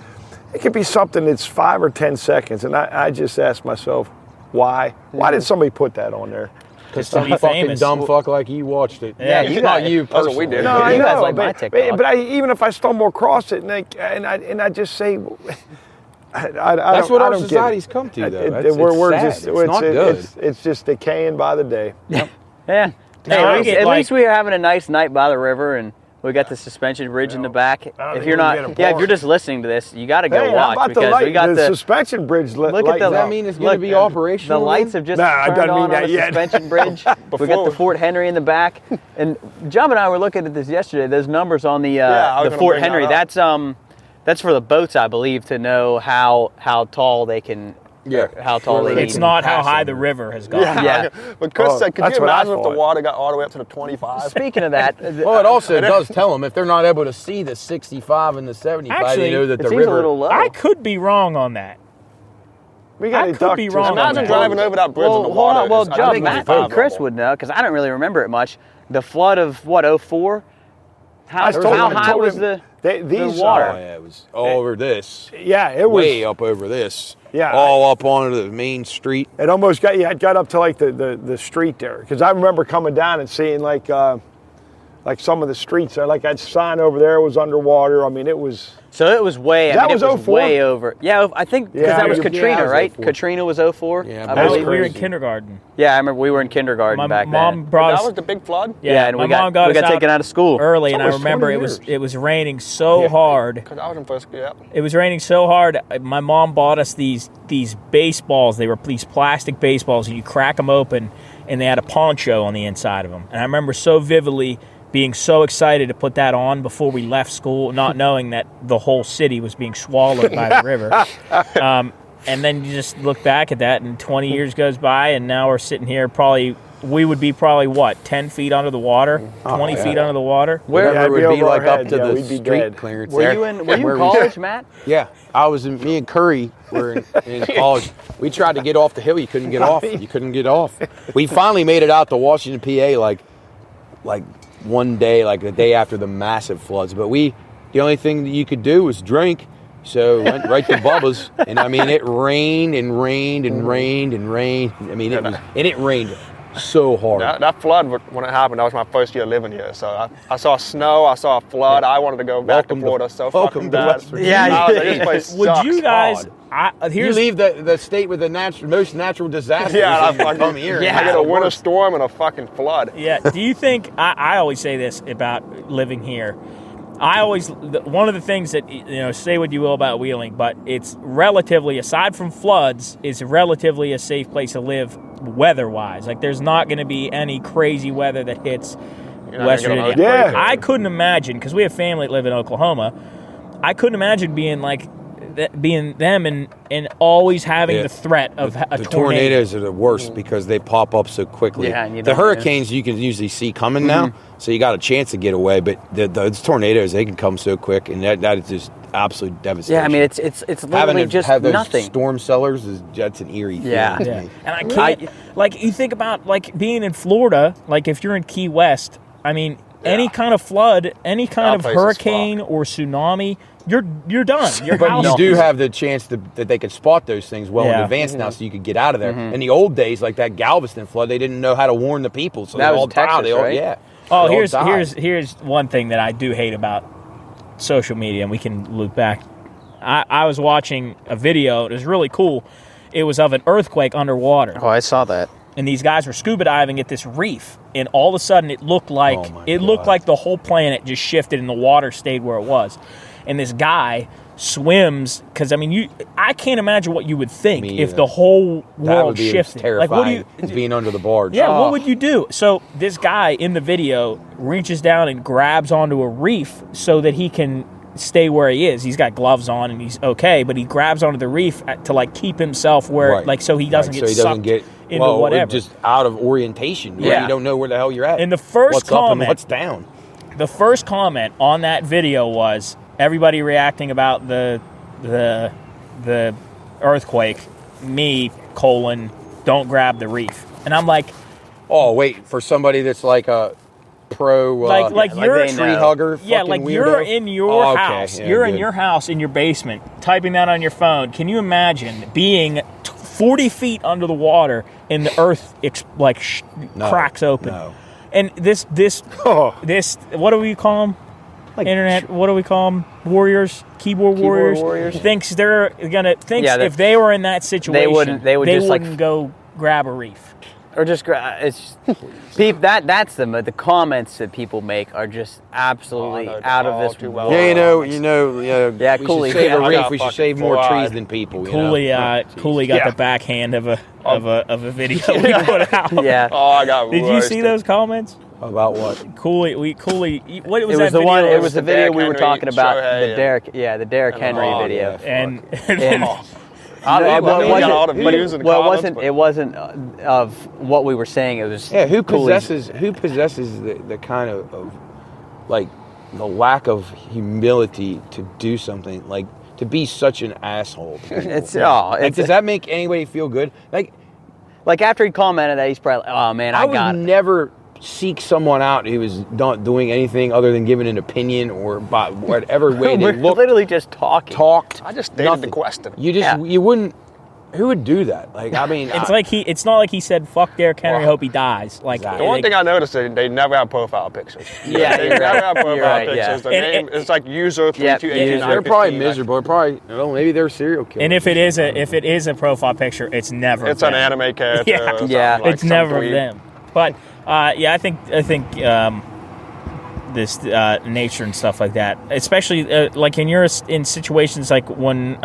it could be something that's 5 or 10 seconds, and I just ask myself, why? Why did somebody put that on there? Because To be some fucking famous. dumb fuck like you watched it. Yeah, It's you not guys- you That's what we personally. did. No, I You guys know, like my TikTok. but even if I stumble across it and I just say, I That's don't, what I our don't get society's it. come to, though. We're It's sad. just, It's not good. It's just decaying by the day. Yeah. No, Hey, I at get, least, like- we are having a nice night by the river, and we got the suspension bridge in the back. don't If think you're we're not, getting if you're apart. just listening to this, you got to go Hey, how watch about the because light? we got the suspension bridge. look at lights the- Does that up. mean it's going to be the operational? lights then? have just Nah, it turned doesn't mean on that the yet. suspension bridge. We got the Fort Henry in the back, and John and I were looking at this yesterday. Those numbers on the I was the gonna Fort bring that Henry. up. That's for the boats, I believe, to know how tall they can. Yeah. How tall they It's can not how pass high them. the river has gone. Yeah. But Chris Oh, said, could that's you what I imagine if the thought. water got all the way up to the 25? Speaking of that, Well, it also does tell them if they're not able to see the 65 and the 75, Actually, they know that it the seems river. a little low. I could be wrong on that. We got I a could duck be to- wrong on Imagine that. driving over that bridge in Well, the hold water. on. Well, It's- I John, think Matt it's and phenomenal. Chris would know because I don't really remember it much. The flood of what 04, How high was the water? Oh, yeah, it was over this. Yeah, it was way up over this. Yeah, all up onto the main street. It almost got up to like the street there, because I remember coming down and seeing like some of the streets there, like that sign over there was underwater. I mean, it was. So it was way. That was 04? Way over. Yeah, I think because that was Katrina, yeah, right? 04. Katrina was 04. Yeah, I We believe. were in kindergarten. Yeah, I remember we were in kindergarten My back mom then. brought That us was the big flood? Yeah, and my we got mom got us taken out of school early, and I almost remember 20 it was raining so hard. Because I was in first grade. It was raining so hard. My mom bought us these baseballs. They were these plastic baseballs, and you crack them open, and they had a poncho on the inside of them. And I remember so vividly being so excited to put that on before we left school, not knowing that the whole city was being swallowed by the river. And then you just look back at that, and 20 years goes by, and now we're sitting here we would be probably, what, 10 feet under the water? 20 feet under the water? Wherever it would be like up to the we'd be street dead. clearance. Were there. you in college, Matt? Yeah, me and Curry were in college. We tried to get off the hill. You couldn't get off. You couldn't get off. We finally made it out to Washington, PA, like one day, like the day after the massive floods. But the only thing that you could do was drink. So went right to Bubba's, and I mean, it rained and rained and rained and rained. I mean, it rained so hard. That flood, when it happened, that was my first year living here. So I saw snow, I saw a flood. I wanted to go back to Florida so fucking bad. West Virginia. Yeah, I was like, this place Would sucks. you guys... You leave the state with the most natural disasters. Yeah, and you come here. Yeah. I get a winter worse. storm and a fucking flood. Yeah. Do you think I always say this about living here? One of the things that, say what you will about Wheeling, but it's relatively, aside from floods, is relatively a safe place to live weather-wise. Like, there's not going to be any crazy weather that hits West Virginia. Yeah. I couldn't imagine, because we have family that live in Oklahoma, I couldn't imagine being them and always having the threat of a the tornado. tornadoes are the worst because they pop up so quickly. Yeah, and you the don't- hurricanes you can usually see coming now, so you got a chance to get away. But those tornadoes, they can come so quick, and that is just absolute devastation. Yeah, I mean, it's literally just have those nothing. storm cellars that's an eerie Yeah. feeling to Yeah. me. And I can't, you think about, being in Florida, if you're in Key West, I mean, any kind of flood, any kind of place is hurricane or tsunami, you're done. Your But house you do is- have the chance that they could spot those things well in Yeah. advance now, so you could get out of there. In the old days, like that Galveston flood, they didn't know how to warn the people, so That they was all Texas, died. They all, right? yeah. Oh, They all died. here's one thing that I do hate about social media, and we can loop back. I was watching a video. It was really cool. It was of an earthquake underwater. Oh, I saw that. And these guys were scuba diving at this reef, and all of a sudden it looked like Oh my God. the whole planet just shifted and the water stayed where it was. And this guy swims because I can't imagine what you would think Me if either. the whole That world would be shifted. terrifying. What do you? is being under the barge. Yeah, Oh. what would you do? So this guy in the video reaches down and grabs onto a reef so that he can stay where he is. He's got gloves on and he's okay, but he grabs onto the reef to keep himself where, Right. so he doesn't Right, get so he doesn't sucked get into whatever. just out of orientation. Where Yeah. you don't know where the hell you're at. And the first what's up comment- and what's down. The first comment on that video was everybody reacting about the earthquake. Me, don't grab the reef. And I'm like, Oh wait, for somebody that's like a pro, like you're they a know. tree hugger. Yeah, fucking like weirdo. you're in your Oh, okay. house. Yeah, you're in good. your house in your basement, typing that on your phone. Can you imagine being 40 feet under the water and the earth No, cracks open? no. And this what do we call them? Internet. What do we call them? Warriors, keyboard warriors. Thinks they're gonna if they were in that situation, they would just, wouldn't go grab a reef. Or just it's that's them. But the comments that people make are just absolutely Oh, no, out of all this too world. well. Yeah, you know. Yeah, we Cooley. should save Yeah, a I reef. got We should fucking save more 4 trees eyes. than people. Cooley, Cooley got the backhand of a video we put out. Yeah. Oh, I got Did you see roasted. those comments? About what? Cooley. What was It that was the video? one. It was the the video Derrick we were Henry talking about. Shohei The Derrick Henry Oh, video. yeah. and Well, it wasn't of what we were saying. It was Who Cooley's- possesses the kind of like the lack of humility to do something like to be such an asshole? to people? Does that make anybody feel good? Like after he commented that, he's probably like, oh man, I would got it. never seek someone out who was not doing anything other than giving an opinion or by whatever way they We're looked, literally just talking. talked. I just dated nothing. the question. You wouldn't. Who would do that? Like, I mean, It's not like he said, "Fuck Derrick Henry, Well, hope he dies." Like, exactly. The one thing I noticed is they never have profile pictures. Yeah, they you're never right. have profile You're right, pictures. yeah. The name it's like user 3289. they're probably miserable. They're probably maybe they're serial killers. and if it is a profile picture, it's never. It's them. an anime character. Yeah. or something Yeah. like It's some never dweeb. them. But I think this nature and stuff like that, especially like in situations like when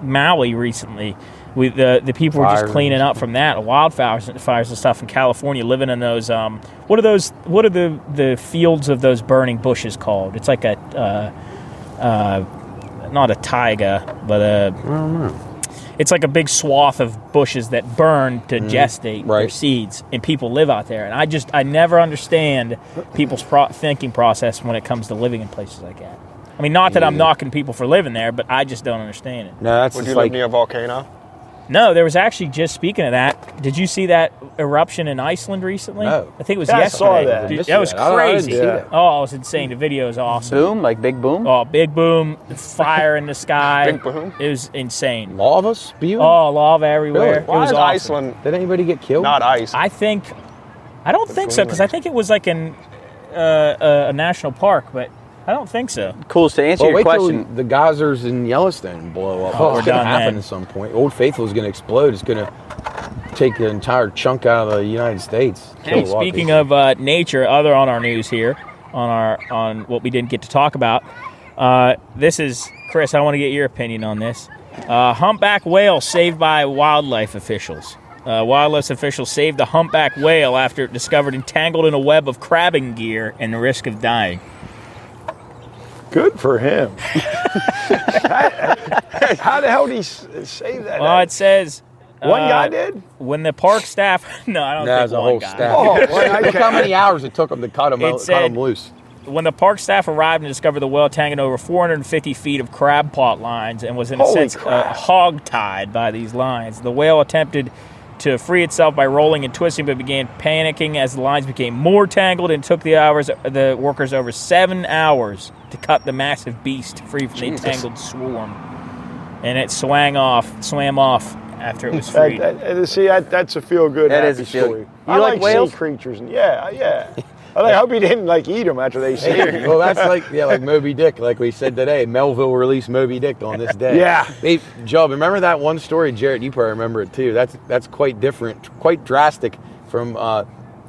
Maui recently, with the people were just Fires. cleaning up from that wildfires and stuff in California, living in those what are the fields of those burning bushes called? It's like a not a taiga, but I don't know. it's like a big swath of bushes that burn to gestate their right. seeds, and people live out there. And I never understand people's thinking process when it comes to living in places like that. I mean, not that I'm knocking people for living there, but I just don't understand it. No, that's Would just you live like near a volcano? No, there was actually, just speaking of that, did you see that eruption in Iceland recently? No. I think it was Yeah, I yesterday. saw that. Dude, missed that was that. I didn't crazy. see that. Oh, it was insane. The video is awesome. Boom, like big boom. Oh, big boom, fire in the sky. Big boom? It was insane. lava spewing. Oh, lava everywhere. Really? It Why was is awesome. Iceland Did anybody get killed? not ice? I don't think so, because I think it was like a national park, but I don't think so. Cool. So to answer Well, your wait question, till the geysers in Yellowstone blow up. Oh, we're It's going to done happen then. at some point. Old Faithful is going to explode. It's going to take an entire chunk out of the United States. Hey, speaking of nature, other on our news here, on what we didn't get to talk about, this is, Chris, I want to get your opinion on this. Humpback whale saved by wildlife officials. Wildlife officials saved the humpback whale after it discovered entangled in a web of crabbing gear and the risk of dying. Good for him. How the hell did he save that? Well, it says... One guy did? When the park staff... No, I don't No, it think was a one whole guy. staff. Oh, well, Look okay. how many hours it took them to cut them said- loose. When the park staff arrived and discovered the whale tangled over 450 feet of crab pot lines and was in a Holy sense crap. hog-tied by these lines, the whale attempted to free itself by rolling and twisting, but began panicking as the lines became more tangled, and took the workers over 7 hours to cut the massive beast free from the entangled swarm. And it swam off after it was freed. That's a feel-good, That happy is a feel- story. You I like like whales? sea creatures. Yeah. I hope he didn't eat them after they saved him. Well, that's like Moby Dick, like we said today. Melville released Moby Dick on this day. Yeah. Hey, Job, remember that one story, Jarrett? You probably remember it too. That's quite different, quite drastic from. I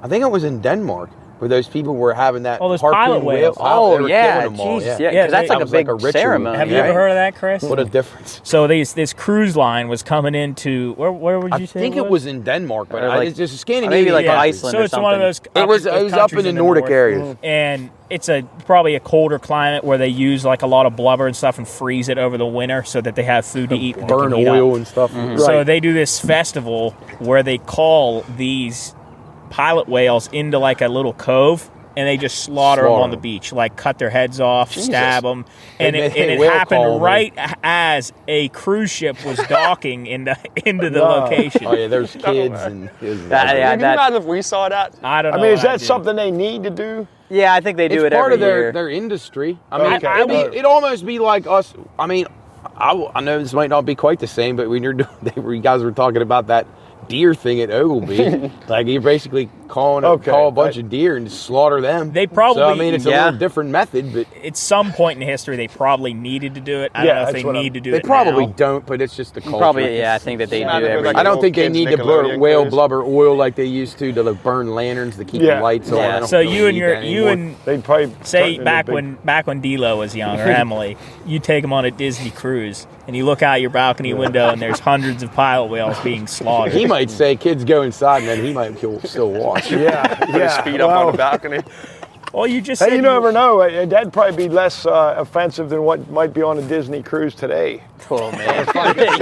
think it was in Denmark where those people were having that. Oh, those harpoon pilot whales. they oh were yeah, killing them all, jeez, yeah. yeah, Yeah, because that's that like a was like big a ritual. ceremony. Have you right? ever heard of that, Chris? What a difference. So this cruise line was coming into... Where would you I say think it was in Denmark, but Or like- it's just a Scandinavian. maybe like country. Iceland So or it's one of something. those... It was up countries in the Nordic north. areas. And it's probably a colder climate where they use like a lot of blubber and stuff and freeze it over the winter so that they have food to eat. when they Burn can heat oil up. and stuff. So Right. they do this festival where they call these pilot whales into like a little cove, and they just slaughter them Slaughter on the them. beach, like cut their heads off, stab them, and They- it whale call happened them. right as a cruise ship was docking into the location. Oh yeah, there's kids and. Yeah, Can you that- imagine if we saw that? I don't know. I mean, is what I'd that do. something they need to do? Yeah, I think they do It's it part every of year. their industry. I mean, Okay. it'd almost be like us. I mean, I know this might not be quite the same, but when you guys were talking about that deer thing at Ogleby, like you're basically call a bunch of deer and just slaughter them. They probably- So, I mean, it's a Yeah. little different method, but At some point in history, they probably needed to do it. I Yeah, don't know if that's they what need to do they it probably now. don't. But it's just the culture. Probably, yeah. I think that they Yeah, do they're every like- I don't think they Kids need to burn Nickelodeon whale cruise. blubber oil like they used to burn lanterns to keep Yeah. the lights on. Yeah. I don't So really you and need your that you anymore. and They'd probably say turn back into when D'Lo was young, or Emily, you take them on a Disney cruise and you look out your balcony window and there's hundreds of pilot whales being slaughtered. He might say, "Kids go inside," and then he might still watch. Yeah, His feet up on the balcony. Well, you just Hey, said you never know. That'd probably be less offensive than what might be on a Disney cruise today. Oh man.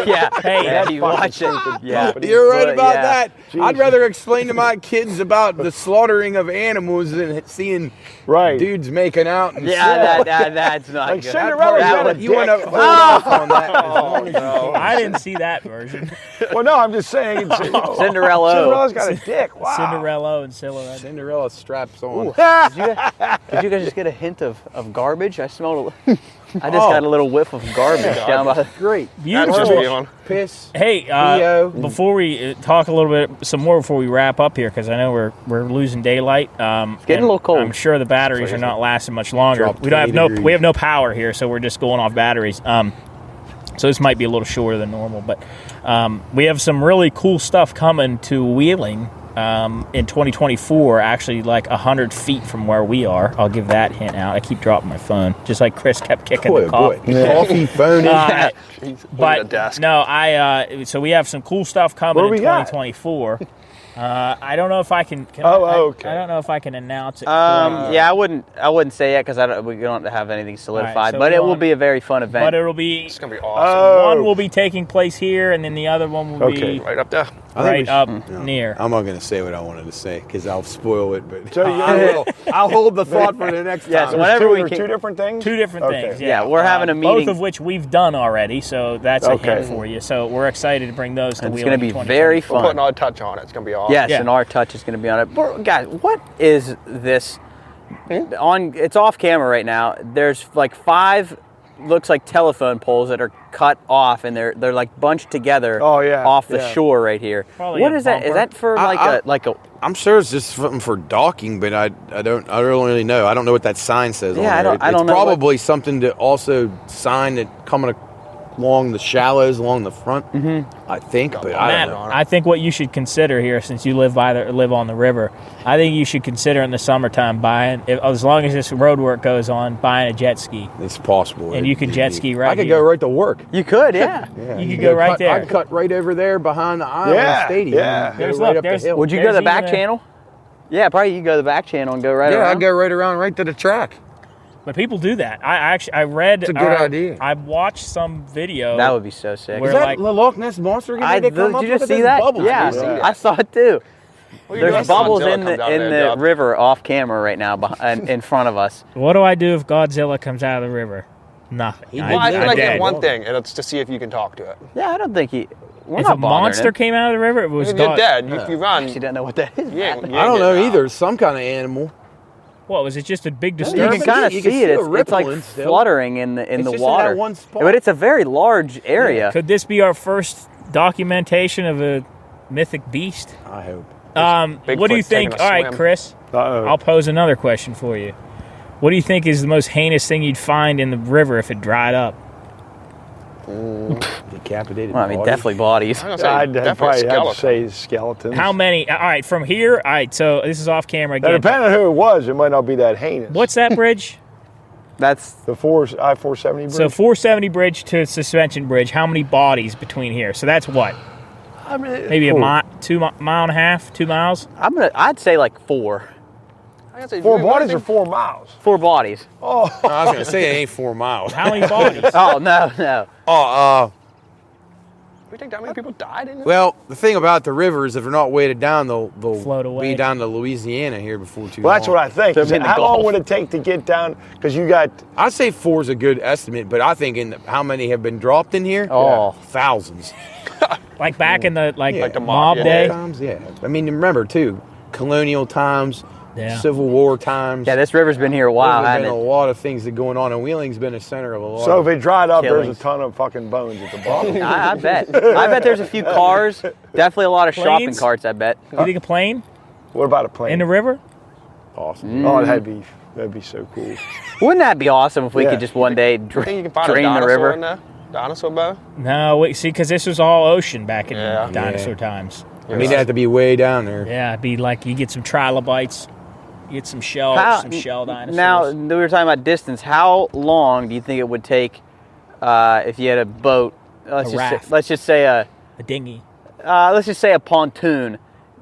Yeah. Hey, yeah, you watch it. Yeah. You're right about yeah. that. I'd rather explain to my kids about the slaughtering of animals than seeing dudes making out. And Yeah, that's not Like good. Cinderella's got a you want to dick. hold off on that as long as you can. I didn't see that version. Well, no, I'm just saying. Cinderella. Cinderella's got a dick. Wow. Cinderella and Cinderella. Cinderella straps on. Did you guys just get a hint of garbage? I smelled I just got a little whiff of garbage down by the... Great. That's Beautiful. what on. Piss. Hey, Theo. before we talk a little bit some more before we wrap up here, because I know we're losing daylight. It's getting a little cold. I'm sure the batteries are not lasting much longer. Dropped We don't have 20 degrees. we have no power here, so we're just going off batteries. So this might be a little shorter than normal, but we have some really cool stuff coming to Wheeling in 2024. Actually, like 100 feet from where we are. I'll give that hint out. I keep dropping my phone, just like Chris kept kicking the coffee. Coffee, phone, But desk. no, so we have some cool stuff coming What do in we got? 2024. I don't know if I can. Okay. I don't know if I can announce it. Yeah, I wouldn't say it because we don't have anything solidified, so but we it will don't- be a very fun event. But it'll be It's gonna be awesome. one will be taking place here, and then the other one will be Right up there. right up near. I'm not going to say what I wanted to say because I'll spoil it, but So you I will. I'll hold the thought for the next Yeah, time. so whenever we two different things? Two different Okay. things. Yeah, we're having a both meeting. of which we've done already. So that's a Okay. hint for you. So we're excited to bring those to And it's Wheeling going to be 2024. very We're fun. putting our touch on it. It's gonna be awesome. Yes, Yeah. and our touch is going to be on it. But guys, what is this? It's off camera right now. There's like 5, looks like telephone poles that are cut off, and they're like bunched together. Oh, yeah, off the yeah. shore right here. Probably What a is that? Is bumper. that for like a? I'm sure it's just something for docking, but I don't really know. I don't know what that sign says. Yeah, on I there. don't know It's what- probably something to also sign that coming along the shallows along the front. I think, but I Matt, don't know. I think what you should consider here, since you live on the river, I think you should consider in the summertime as long as this road work goes on, buying a jet ski. It's possible, And you can jet ski right I could here. go right to work. You could, yeah. Yeah, You could go right there. I'd cut right over there behind the island Yeah, stadium. yeah. and go There's- right look, up there's- the hill. Would you go to the There's back even a- channel? Yeah, probably you go to the back channel and go right Yeah, around. I'd go right around, right to the track. But people do that. I read. It's a good idea. I watched some video. That would be so sick. Where Is that like- the Loch Ness monster? Did They come up you with just it? see There's that? bubbles. Yeah, Yeah. I saw it too. Well, you know, There's bubbles Godzilla in comes out the and they river off camera right now, in front of us. What do I do if Godzilla comes out of the river? Nothing. Well, I feel like dead. it's one thing, and it's to see if you can talk to it. Yeah, I don't think we're If not a monster bothering came out of the river, it was If you're God. dead, if you run, him. She doesn't know what that is. you ain't I don't know getting out. either. Some kind of animal. What was it? Just a big You disturbance? can kind of You can see see it. the It's like rippling still. fluttering in the It's the just in that water. one spot. But it's a very large area. Could this be our first documentation of a mythic beast? I hope. What do you Bigfoot think? taking a All right, swim. Chris, Uh-oh. I'll pose another question for you. What do you think is the most heinous thing you'd find in the river if it dried up? Decapitated. Well, I mean, body. definitely bodies. I'm gonna say I'd definitely probably have to skeleton. say skeletons. How many? All right, from here. All right, so this is off camera Now, again. depending on who it was, it might not be that heinous. What's that bridge? That's the I-470 bridge? So 470 bridge to Suspension Bridge. How many bodies between here? So that's what? Maybe a mile, 2.5 miles, 2 miles. I'd say like 4. I'm gonna say, 4 what do you bodies or think- 4 miles? 4 bodies. No, I was going to say it ain't 4 miles. How many bodies? Oh no. You think that many people died in it? Well, the thing about the river is if they're not weighted down, they'll Float away. be down to Louisiana here before too Well, long. that's what I think. So in the How long Gulf. would it take to get down? Because you got I'd say 4 is a good estimate, but I think how many have been dropped in here? Oh. Thousands. Like back in the Like the mob mob, day. Times, yeah. I mean, remember too, colonial times, Yeah. Civil War times. Yeah, this river's been here a while, There's hasn't been a it? lot of things that going on, and Wheeling's been a center of a lot. so of if it dried up, Killings. there's a ton of fucking bones at the bottom. I bet. I bet there's a few cars. Definitely a lot of shopping Planes? carts, I bet. You think a plane What about a plane? in the river? awesome. Oh, that'd be so cool. Wouldn't that be awesome if we Yeah. could just one day You think you can find a drain the dinosaur river? in there? Dinosaur bone? No, wait, see, because this was all ocean back in Yeah. dinosaur Yeah. times. I mean, they have to be way down there. Yeah, it'd be like you get some trilobites, you get some shell dinosaurs. Now, we were talking about distance. How long do you think it would take if you had a boat? Let's raft. just say a dinghy. let's just say a pontoon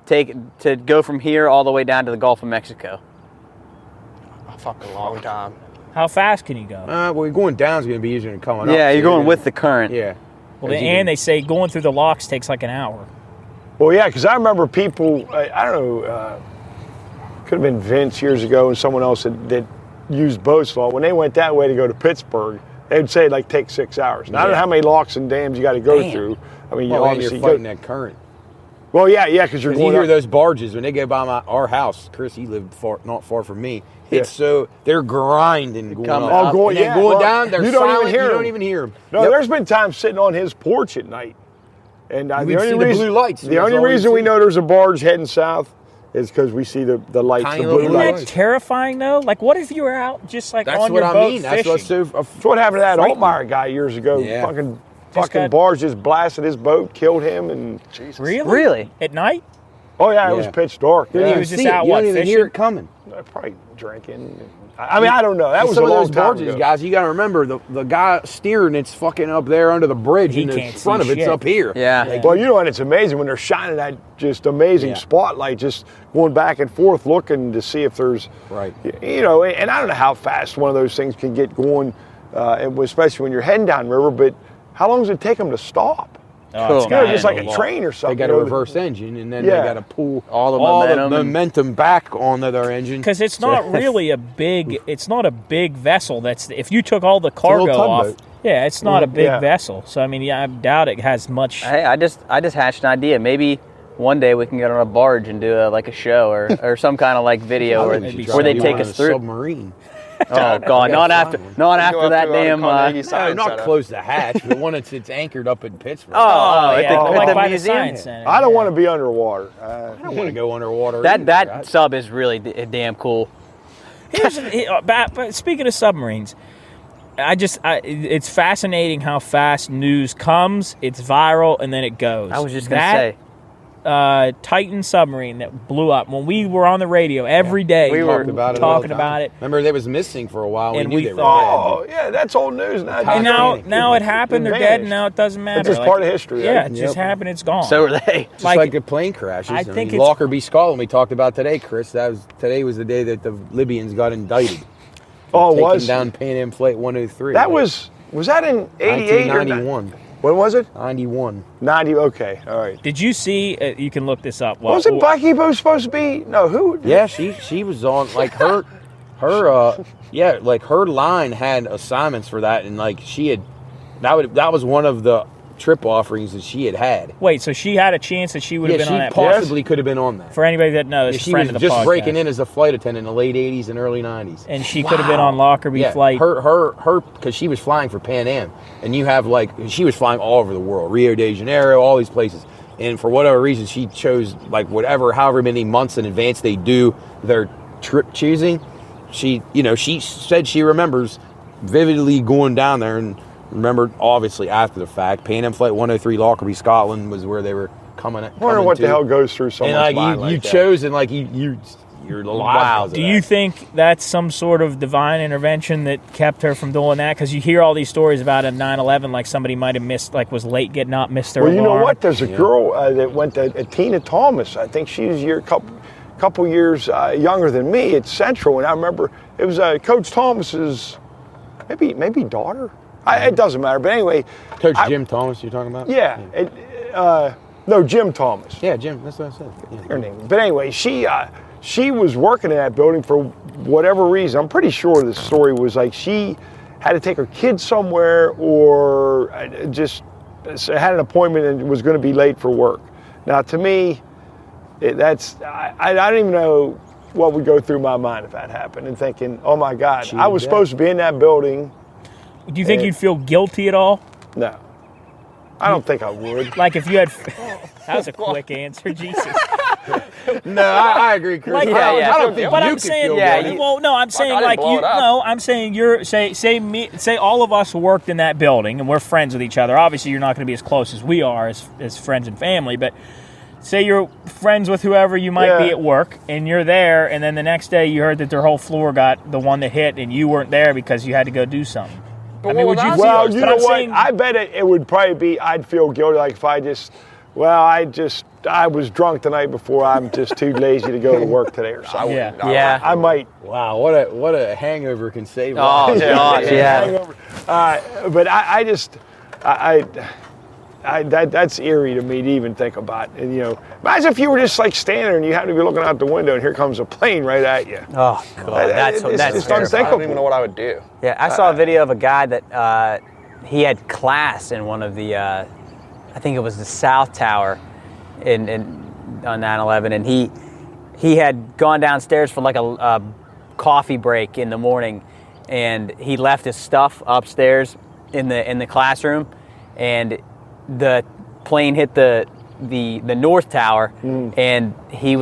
to go from here all the way down to the Gulf of Mexico. A fucking long time. How fast can you go? Well, going down is going to be easier than coming up. Yeah, you're so going with the current. Yeah. Well, and they say going through the locks takes like an hour. Well, yeah, because I remember people, I don't know, could have been Vince years ago and someone else that used boats a lot. When they went that way to go to Pittsburgh, they'd say it take 6 hours. Now, I don't know how many locks and dams you got to go through. I mean, Well, you and you're obviously fighting that current. Well, yeah, because you're Because going you hear up. those barges when they go by our house. Chris, he lived not far from me. It's so they're grinding going coming up. up. Going, And then yeah, going well, down, they're you don't silent. even hear You them. don't even hear them. No, there's been times sitting on his porch at night. And You would see the blue lights. The That's only all you reason we see. know there's a barge heading south is because we see the lights, Tiny the little blue blue Isn't lights. that terrifying though? Like, what if you were out just like That's on what your I boat mean. That's fishing? what's so. That's what happened to that frightening. Altmaier guy years ago. Yeah. Fucking got- barge just blasted his boat, killed him, and Really? Really? At night? oh yeah, it was Yeah. pitch dark. You don't Yeah. even was just see it. out, You what, don't even hear fishing? it coming. Probably drinking. I mean, I don't know. That was some a of long those time barges, ago. guys. You got to remember the guy steering. It's fucking up there under the bridge, He and the can't front see of it's shit. up here. Yeah. Well, you know, and it's amazing when they're shining that just amazing Yeah. spotlight, just going back and forth, looking to see if there's, Right. you know, and I don't know how fast one of those things can get going, and especially when you're heading down river. But how long does it take them to stop? Oh, Cool. it's You know, gotta just be like a long. train or They something. got a you know, reverse engine, and then Yeah. they got to pull All the momentum and- momentum back onto their engine. Because it's not really a big. It's not a big vessel. That's if you took all the cargo little off. tugboat. Yeah, it's not a big Yeah. vessel. So I mean, yeah, I doubt it has much. Hey, I just hatched an idea. Maybe one day we can get on a barge and do like a show or some kind of like video I where, think we should try where they be take on us a through. submarine. Oh God, not after Go after up that to, damn. Carnegie No, Science not Center. close the hatch, but one that's anchored up in Pittsburgh. Oh, yeah, at like the by the museum? science center. I don't yeah. want to be underwater. I don't want to go underwater. That either. that sub is really damn cool. But speaking of submarines, it's fascinating how fast news comes. It's viral and then it goes. I was just gonna That, say. Titan submarine that blew up when we were on the radio every day. We were Talked about it all talking the about time. it. Remember, they was missing for a while. And we we knew they thought- were dead. Oh yeah, that's old news now. And Titanic. now it happened. They're dead, and now it doesn't matter. It's just part of history, Yeah, right? it just happened. It's gone. So are they. Just like the plane crashes. I think mean, it's- Lockerbie, Scotland. We talked about today, Chris. Today was the day that the Libyans got indicted. Oh, it taking was. down Pan Am Flight 103. That was that in 88 or 1991. when was it? 91. 90. Okay, all right. Did you see? You can look this up. Wasn't Black Ebo supposed to be? No, who? Yeah, she was on like her line had assignments for that, and like she had that was one of the trip offerings that she had. Wait, so she had a chance that she would have Yeah, been on she that. possibly could have been on that. For anybody that knows, Yeah, she friend was of the just podcast. breaking in as a flight attendant in the late 80s and early 90s. and she could have been on Lockerbie Yeah, flight. her, because she was flying for Pan Am, and you have she was flying all over the world, Rio de Janeiro, all these places, and for whatever reason, she chose however many months in advance they do their trip choosing. She said she remembers vividly going down there and remembered obviously after the fact. Pan Am Flight 103 Lockerbie, Scotland was where they were coming. I wonder what the hell goes through And someone's mind you like that. chose and you're alive. Wow. Do you think that's some sort of divine intervention that kept her from doing that? Because you hear all these stories about a 9/11, like somebody might have missed, like was late getting up, missed their Well, you know alarm. what? There's a girl that went to Tina Thomas. I think she was a couple years younger than me at Central, and I remember it was Coach Thomas's maybe daughter. It doesn't matter, but anyway. Coach Jim Thomas, you're talking about? Yeah. No, Jim Thomas. Yeah, Jim. That's what I said. Yeah. Her name. But anyway, she was working in that building for whatever reason. I'm pretty sure the story was like she had to take her kids somewhere or just had an appointment and was going to be late for work. Now, to me, I don't even know what would go through my mind if that happened, and thinking, oh my God, I was supposed to be in that building. Do you think you'd feel guilty at all? No, I don't think I would. Like if you had. That was a quick answer, Jesus. No, I agree, Chris. Like, I yeah. don't think But you I'm could saying, feel yeah. guilty. Well, no, I'm saying I didn't like blow you. it up. No, I'm saying you're say all of us worked in that building and we're friends with each other. Obviously, you're not going to be as close as we are as friends and family, but. Say you're friends with whoever you might be at work, and you're there, and then the next day you heard that their whole floor got the one that hit, and you weren't there because you had to go do something. But I mean, what would you was feel? Well, you but know I'm what? saying- I bet it would probably be, I'd feel guilty. Like if I just I was drunk the night before. I'm just too lazy to go to work today or something. Yeah. I might. Wow, what a hangover can save. Oh, gosh, yeah. Hangover. But I just that's eerie to me to even think about. And imagine if you were just like standing there and you happened to be looking out the window and here comes a plane right at you. Oh, God. That's just terrifying. I don't even know what I would do. Yeah, I saw a video of a guy that he had class in one of the, I think it was the South Tower on 9/11, and he had gone downstairs for like a coffee break in the morning, and he left his stuff upstairs in the classroom, and the plane hit the North Tower, and they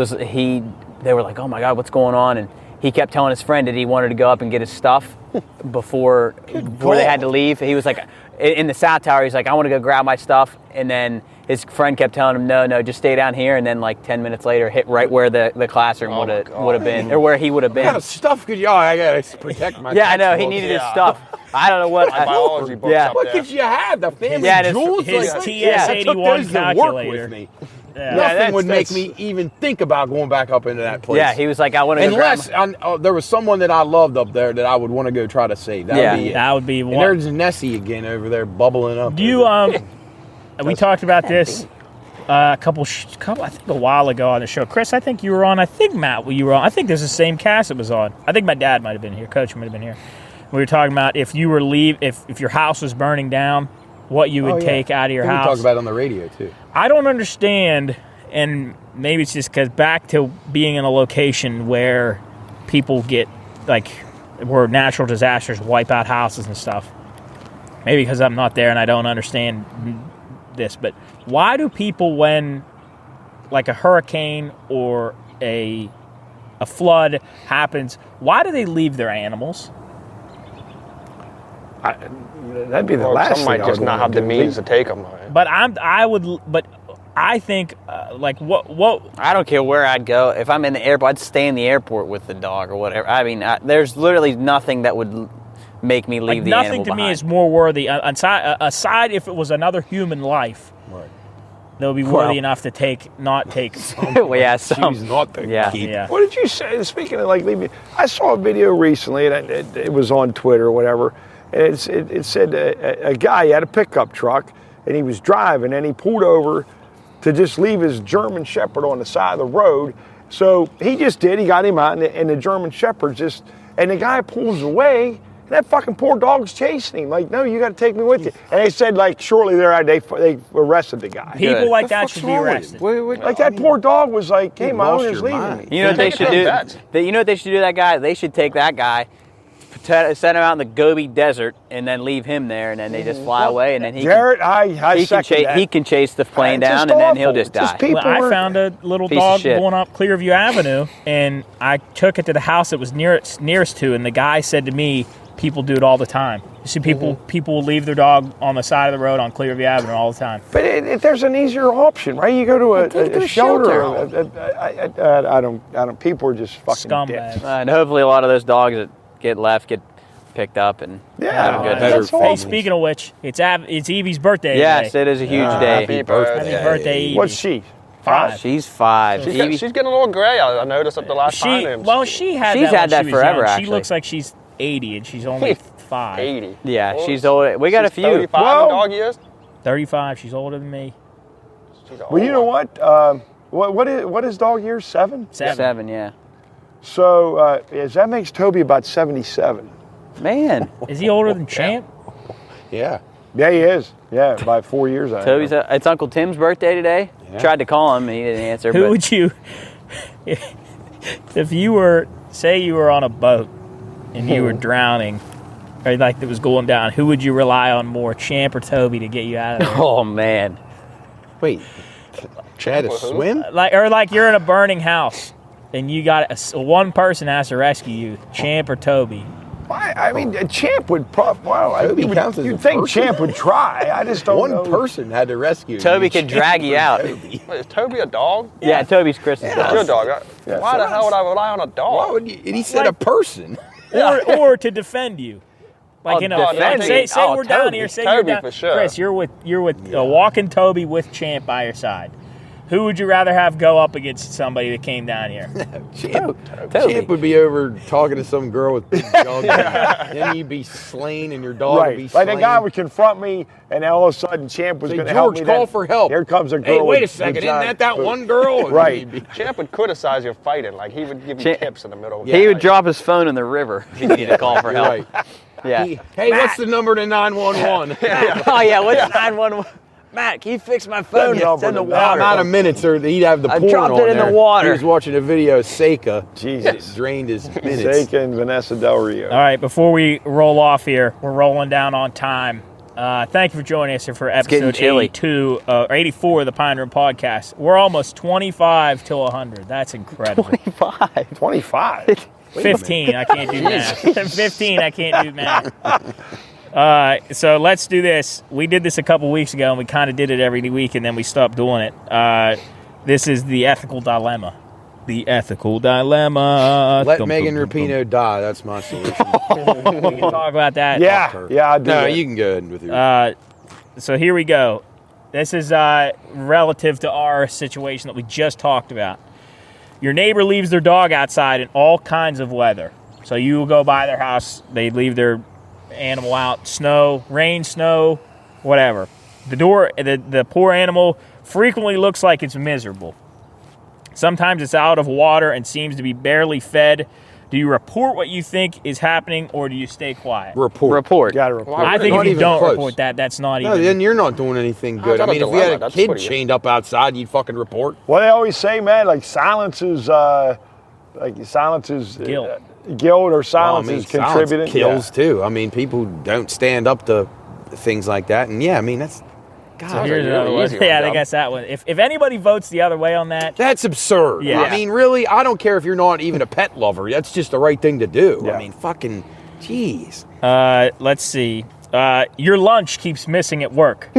were like, oh my God, what's going on? And he kept telling his friend that he wanted to go up and get his stuff before they had to leave. He was like, in the South Tower, he's like, I want to go grab my stuff. And then his friend kept telling him, no, just stay down here. And then like 10 minutes later, hit right where the classroom would have been, or where he would have been. What kind of stuff could I gotta protect my Yeah, I know, he textbooks. needed his stuff. I don't know what. My biology books up What there. could you have? The family jewels? his Like, TS-81 I took those to work calculator. with me. Yeah. Nothing would make me even think about going back up into that place. Yeah, he was like, I want to go grab Unless there was someone that I loved up there that I would want to go try to save. That would be it. That would be And one. there's Nessie again over there bubbling up. Do you we talked about this a couple I think a while ago on the show. Chris, I think you were on. I think Matt, you were on. I think this is the same cast that was on. I think my dad might have been here. Coach might have been here. We were talking about if you were if your house was burning down, what you would take out of your house. We talk about it on the radio too. I don't understand, and maybe it's just because back to being in a location where people get where natural disasters wipe out houses and stuff. Maybe because I'm not there and I don't understand this, but why do people, when like a hurricane or a flood happens, why do they leave their animals? That'd be the last Some thing might just not have the means to take them. Right? But I think what I don't care where I'd go. If I'm in the airport, I'd stay in the airport with the dog or whatever. I mean, there's literally nothing that would make me leave the nothing animal to behind. me is more worthy. Aside if it was another human life, Right. that would be worthy enough to not take. Well, yeah, Choose not to yeah. keep. Yeah. What did you say? Speaking of leaving, I saw a video recently, and it was on Twitter or whatever, and it said a guy had a pickup truck, and he was driving, and he pulled over to just leave his German Shepherd on the side of the road. So he just did. He got him out, and the German Shepherd and the guy pulls away. And that fucking poor dog's chasing him. Like, no, you got to take me with you. And they said, shortly thereafter, they arrested the guy. People like The that fuck's should be wrong with arrested. you? That poor dog was like, hey, my lost owner's your leaving mind. me. You know what they should do? Vets. You know what they should do to that guy? They should take that guy, send him out in the Gobi Desert, and then leave him there, and then they just fly away, and then Jarrett, I second that. he can chase the plane It's down, just and then he'll awful. just die. People I are- found a little Piece of dog shit. going up Clearview Avenue, and I took it to the house it was nearest to, and the guy said to me, people do it all the time. You see, people will leave their dog on the side of the road on Clearview Avenue all the time. But there's an easier option, right? You go to a shelter. I don't. People are just fucking Scumbags. dicks. And hopefully a lot of those dogs that get left get picked up and have a good that's Hey, awful. speaking of which, it's Evie's birthday Yes, today. it is a huge Happy day. birthday. Happy birthday, Evie. What's she? 5. She's 5. She's getting a little gray. I noticed at the last time. She had She's that had when that she was forever, young. actually. She looks like she's 80 and she's only 5. 80. Yeah, Well, she's old. We got a she's few. 35 Well- the dog is? 35. She's older than me. She's old. Well, you know what? What is dog year? 7? 7, yeah. So that makes Toby about 77. Man, Is he older than Champ? Yeah. Yeah, he is. Yeah, by 4 years. I Toby's think. it's Uncle Tim's birthday today. Yeah. Tried to call him and he didn't answer. Who but would you, if you were, say you were on a boat and you were drowning, or like it was going down, who would you rely on more, Champ or Toby, to get you out of there? Oh man, Wait. Chad to swim? Like you're in a burning house and you got one person has to rescue you, Champ or Toby. I mean, Champ would probably. Wow, Toby counts as a you'd think person? Champ would try. I just don't know. One person had to rescue Toby you. could drag you out. Toby. Wait, is Toby a dog? Yeah, Toby's Chris's Yeah. dog. Your dog. Yeah, Why so the hell would I rely on a dog? Why would you? And he said a person. Or to defend you. Like, you know, defend like, me. say Oh, we're down Toby. here. Say Toby you're down, for sure. Chris, you're with walking Toby with Champ by your side. Who would you rather have go up against somebody that came down here? Champ would be over talking to some girl with big junk. Then you'd be slain, and your dog would be slain. Like the guy would confront me, and all of a sudden Champ was going to help me. George, call for help. Here comes a girl. Hey, wait a second. Isn't that one girl? Right. Champ would criticize your fighting. Like, he would give you tips in the middle. He would drop his phone in the river if you need to call for help. Right. Yeah. Hey, what's the number to 911? Oh, yeah, what's 911? Matt, can you fix my phone? It's in the water. Not a minute, sir. He'd have the porn dropped on it in there. the water. He was watching a video of Seika. Jesus. It drained his minutes. Seika and Vanessa Del Rio. All right, before we roll off here, we're rolling down on time. Thank you for joining us here for episode 84 of the Pine Room Podcast. We're almost 25 till 100. That's incredible. 25? 15, I can't do math. 15, I can't do math. So let's do this. We did this a couple weeks ago, and we kind of did it every week, and then we stopped doing it. This is the ethical dilemma. The ethical dilemma. Let Megan Rapinoe die. That's my solution. We can talk about that. Yeah, I do. No, you can go ahead with your. So here we go. This is relative to our situation that we just talked about. Your neighbor leaves their dog outside in all kinds of weather. So you will go by their house. They leave their animal out. Snow, rain, snow, whatever. The poor animal frequently looks like it's miserable. Sometimes it's out of water and seems to be barely fed. Do you report what you think is happening, or do you stay quiet? Report. Got to report. I think Not if you even don't close. report that, that's not No, even... then you're not doing anything good. I How's mean, that if a you had dilemma? a That's kid pretty good. chained up outside, you'd fucking report. Well, they always say, man, like silence is guilt or silence is contributing. Silence kills too. I mean, people don't stand up to things like that, and yeah, I mean that's. God, So here's another one. easy one, Yeah, I Dom. think that's that one. If anybody votes the other way on that, that's absurd. Yeah. I mean, really, I don't care if you're not even a pet lover. That's just the right thing to do. Yeah. I mean, fucking, jeez. let's see. Your lunch keeps missing at work.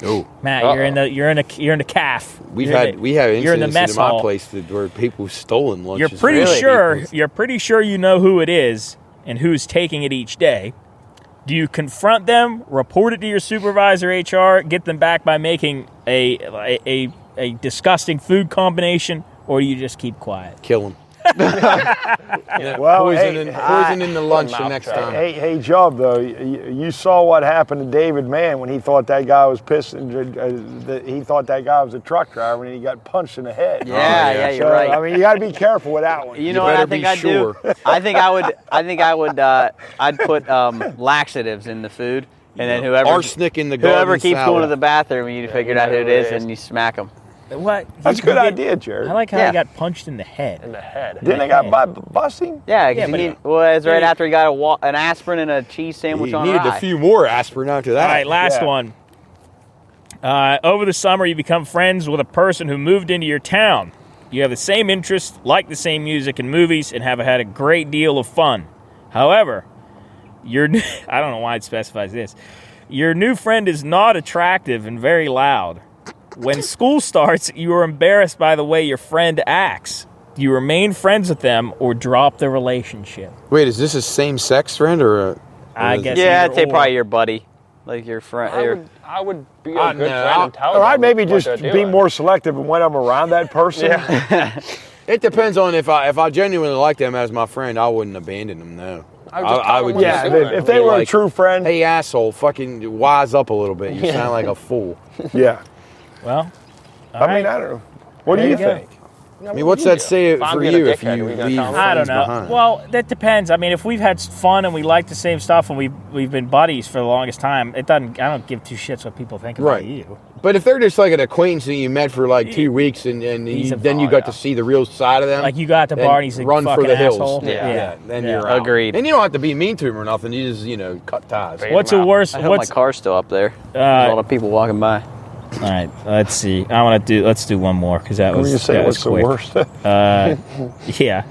Oh, Matt, you're in a calf. we have you're in the incidents mess in my hall. place where people stolen lunches. You're pretty from sure people. you're pretty sure you know who it is and who's taking it each day. Do you confront them, report it to your supervisor, HR, get them back by making a disgusting food combination, or do you just keep quiet? Kill them. Well, poison in the lunch the next time. Hey, Job, though, you saw what happened to David Mann when he thought that guy was pissing. He thought that guy was a truck driver, and he got punched in the head. Yeah, you're So, right. I mean, you got to be careful with that one. You know what I better think be I'd sure. do? I'd put laxatives in the food, and then Arsenic in the garden whoever keeps salad. going to the bathroom, you figured out who it is, and you smack them. What? That's a good idea, Jared. I like how Yeah. he got punched in the head. In the head. Didn't they got busting? Yeah, Yeah, because but- it was right after he got an aspirin and a cheese sandwich He on needed rye. a few more aspirin after that. All right, last Yeah. one. Over the summer, you become friends with a person who moved into your town. You have the same interests, like the same music and movies, and have had a great deal of fun. However, I don't know why it specifies this. Your new friend is not attractive and very loud. When school starts, you are embarrassed by the way your friend acts. Do you remain friends with them or drop the relationship? Wait, is this a same-sex friend or a? I guess. Yeah, I'd either say or. probably your buddy, like your friend. I would be a No, good friend and tell Or I'd them maybe what just they're be doing. more selective when I'm around that person. It depends on if I genuinely like them as my friend, I wouldn't abandon them. No, I would just tell them what Yeah, they're doing. if they were a Like, true friend. hey asshole, fucking wise up a little bit. You sound like a fool. Yeah. Well, I mean, I don't know. What do There you you go. think? I mean, what's that say If I'm for being a you if dickhead, you are we gonna leave tell them? I don't friends know. behind? Well, that depends. I mean, if we've had fun and we like the same stuff and we've been buddies for the longest time, it doesn't. I don't give two shits what people think about Right. you. But if they're just like an acquaintance that you met for like 2 weeks and He's a then you got to see the real side of them, Like you got at the then bar and he's a run fucking for the hills. asshole. Yeah. Then you're out. Agreed. And you don't have to be mean to him or nothing. You just cut ties. Fade What's them the out. worst? I hope my What's car's still up there. There's a lot of people walking by. all right? Let's see. Let's do one more because that When was you say that what's was the quick. worst? Yeah.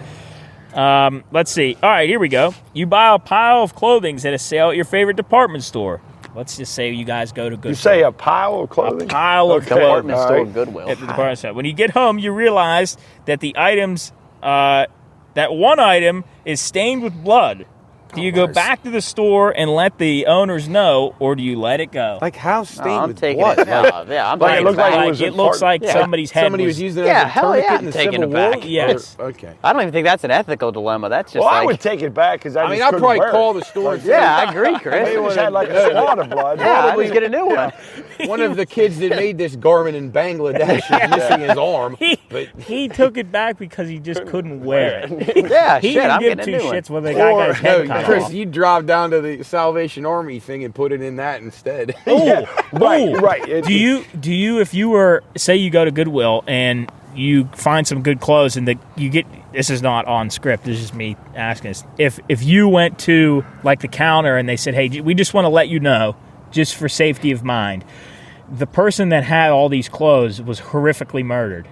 Let's see. All right, here we go. You buy a pile of clothing at a sale at your favorite department store. Let's just say you guys go to Goodwill. You say a pile of clothing? pile of Okay. clothing. Department all store right. Goodwill. At the department store. When you get home, you realize that the items, that one item is stained with blood. Do you go back to the store and let the owners know, or do you let it go? Like how stained I'm with taking blood? it. No, yeah, I'm Like, taking it looked like it back. was it looks like somebody's head Somebody was using it Yeah, as a hell tourniquet yeah, in the I'm taking Civil it back. War? Yes. Okay. I don't even think that's an ethical dilemma. That's just Well, I like, would take it back because I mean, just I'd couldn't probably wear call it. the store and say, yeah, I agree, Chris. They just had like a spot of blood. Yeah, I just get a new one. one of the kids that made this garment in Bangladesh is missing his arm. He took it back because he just couldn't wear it. Yeah, He shit, didn't I'm give getting a two new one. shits when the guy got his head cut Chris, off. you drive down to the Salvation Army thing and put it in that instead. Oh, Right. Do you if you were, say you go to Goodwill and you find some good clothes and you get, this is not on script, this is just me asking this, if you went to like the counter and they said, hey, we just want to let you know, just for safety of mind, the person that had all these clothes was horrifically murdered.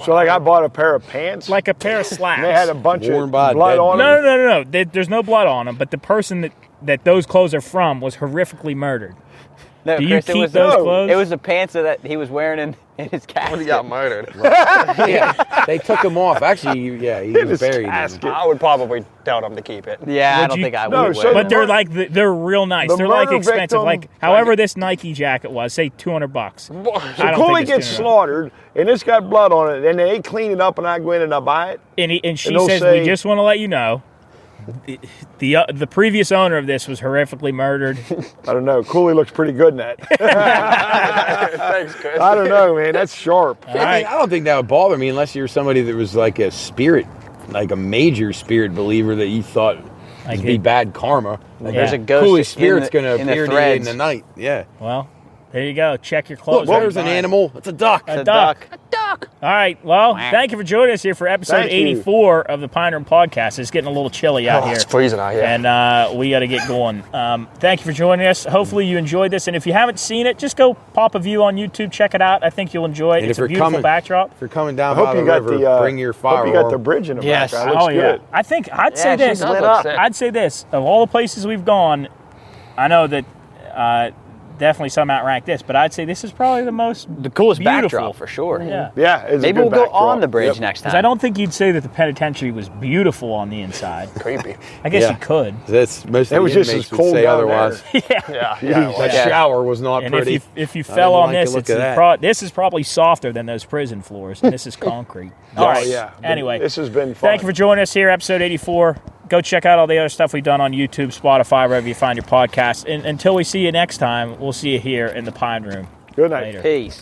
So like I bought a pair of pants. Like a pair of slacks. and they had a bunch Worn of by blood dead on them. No. There's no blood on them, but the person that those clothes are from was horrifically murdered. No, Do you Chris, keep it was those clothes? It was the pants that he was wearing in his He casket. got murdered. Yeah, they took him off. Actually, yeah, he was his buried. in casket. I would probably tell them to keep it. Yeah, I Would don't you- think I No, would. so wear the But it. they're like they're real nice. The They're like murder expensive. victim- Like however this Nike jacket was, say $200. So I don't Cooley think it's gets $200. slaughtered, and it's got blood on it, and they clean it up, and I go in and I buy it. And she And they'll says, say- we just want to let you know, the previous owner of this was horrifically murdered. I don't know. Cooley looks pretty good in that. Thanks, Chris. I don't know, man. That's sharp. All right. I don't think that would bother me unless you're somebody that was like a spirit, like a major spirit believer that you thought Like would be it- bad karma. Like There's a ghost Cooley in spirit's the- going to in the appear to you in threads. the night. Yeah. Well, there you go. Check your Look, clothes. there's an animal. It's a duck. A a duck. duck. All right. Well, thank you for joining us here for episode Thank you. 84 of the Pine Room Podcast. It's getting a little chilly out Oh, here. it's freezing out here. And we got to get going. Thank you for joining us. Hopefully you enjoyed this. And if you haven't seen it, just go pop a view on YouTube. Check it out. I think you'll enjoy it. And It's if a you're beautiful coming- backdrop. If you're coming down I hope by the you got river, the. bring your Hope fire. you got the bridge in the Yes. background. Looks Oh, yeah. good. I think I'd Yeah, say this. she's lit up. I'd say this. Of all the places we've gone, I know that definitely some outrank this, but I'd say this is probably the most The coolest beautiful. backdrop for sure. Yeah. Yeah, it's a Maybe good we'll go backdrop. on the bridge Yep. next time. Because I don't think you'd say that the penitentiary was beautiful on the inside. Creepy. I guess Yeah. you could. That's most of It was the just inmates as would cold say down otherwise. there. Yeah. That Yeah. shower was not And pretty. if you I fell didn't on like this, the look it's of that. this is probably softer than those prison floors, and this is concrete. All Oh, right. yeah. Anyway, This has been fun. thank you for joining us here, episode 84. Go check out all the other stuff we've done on YouTube, Spotify, wherever you find your podcasts. And until we see you next time, we'll see you here in the Pine Room. Good night. Later. Peace.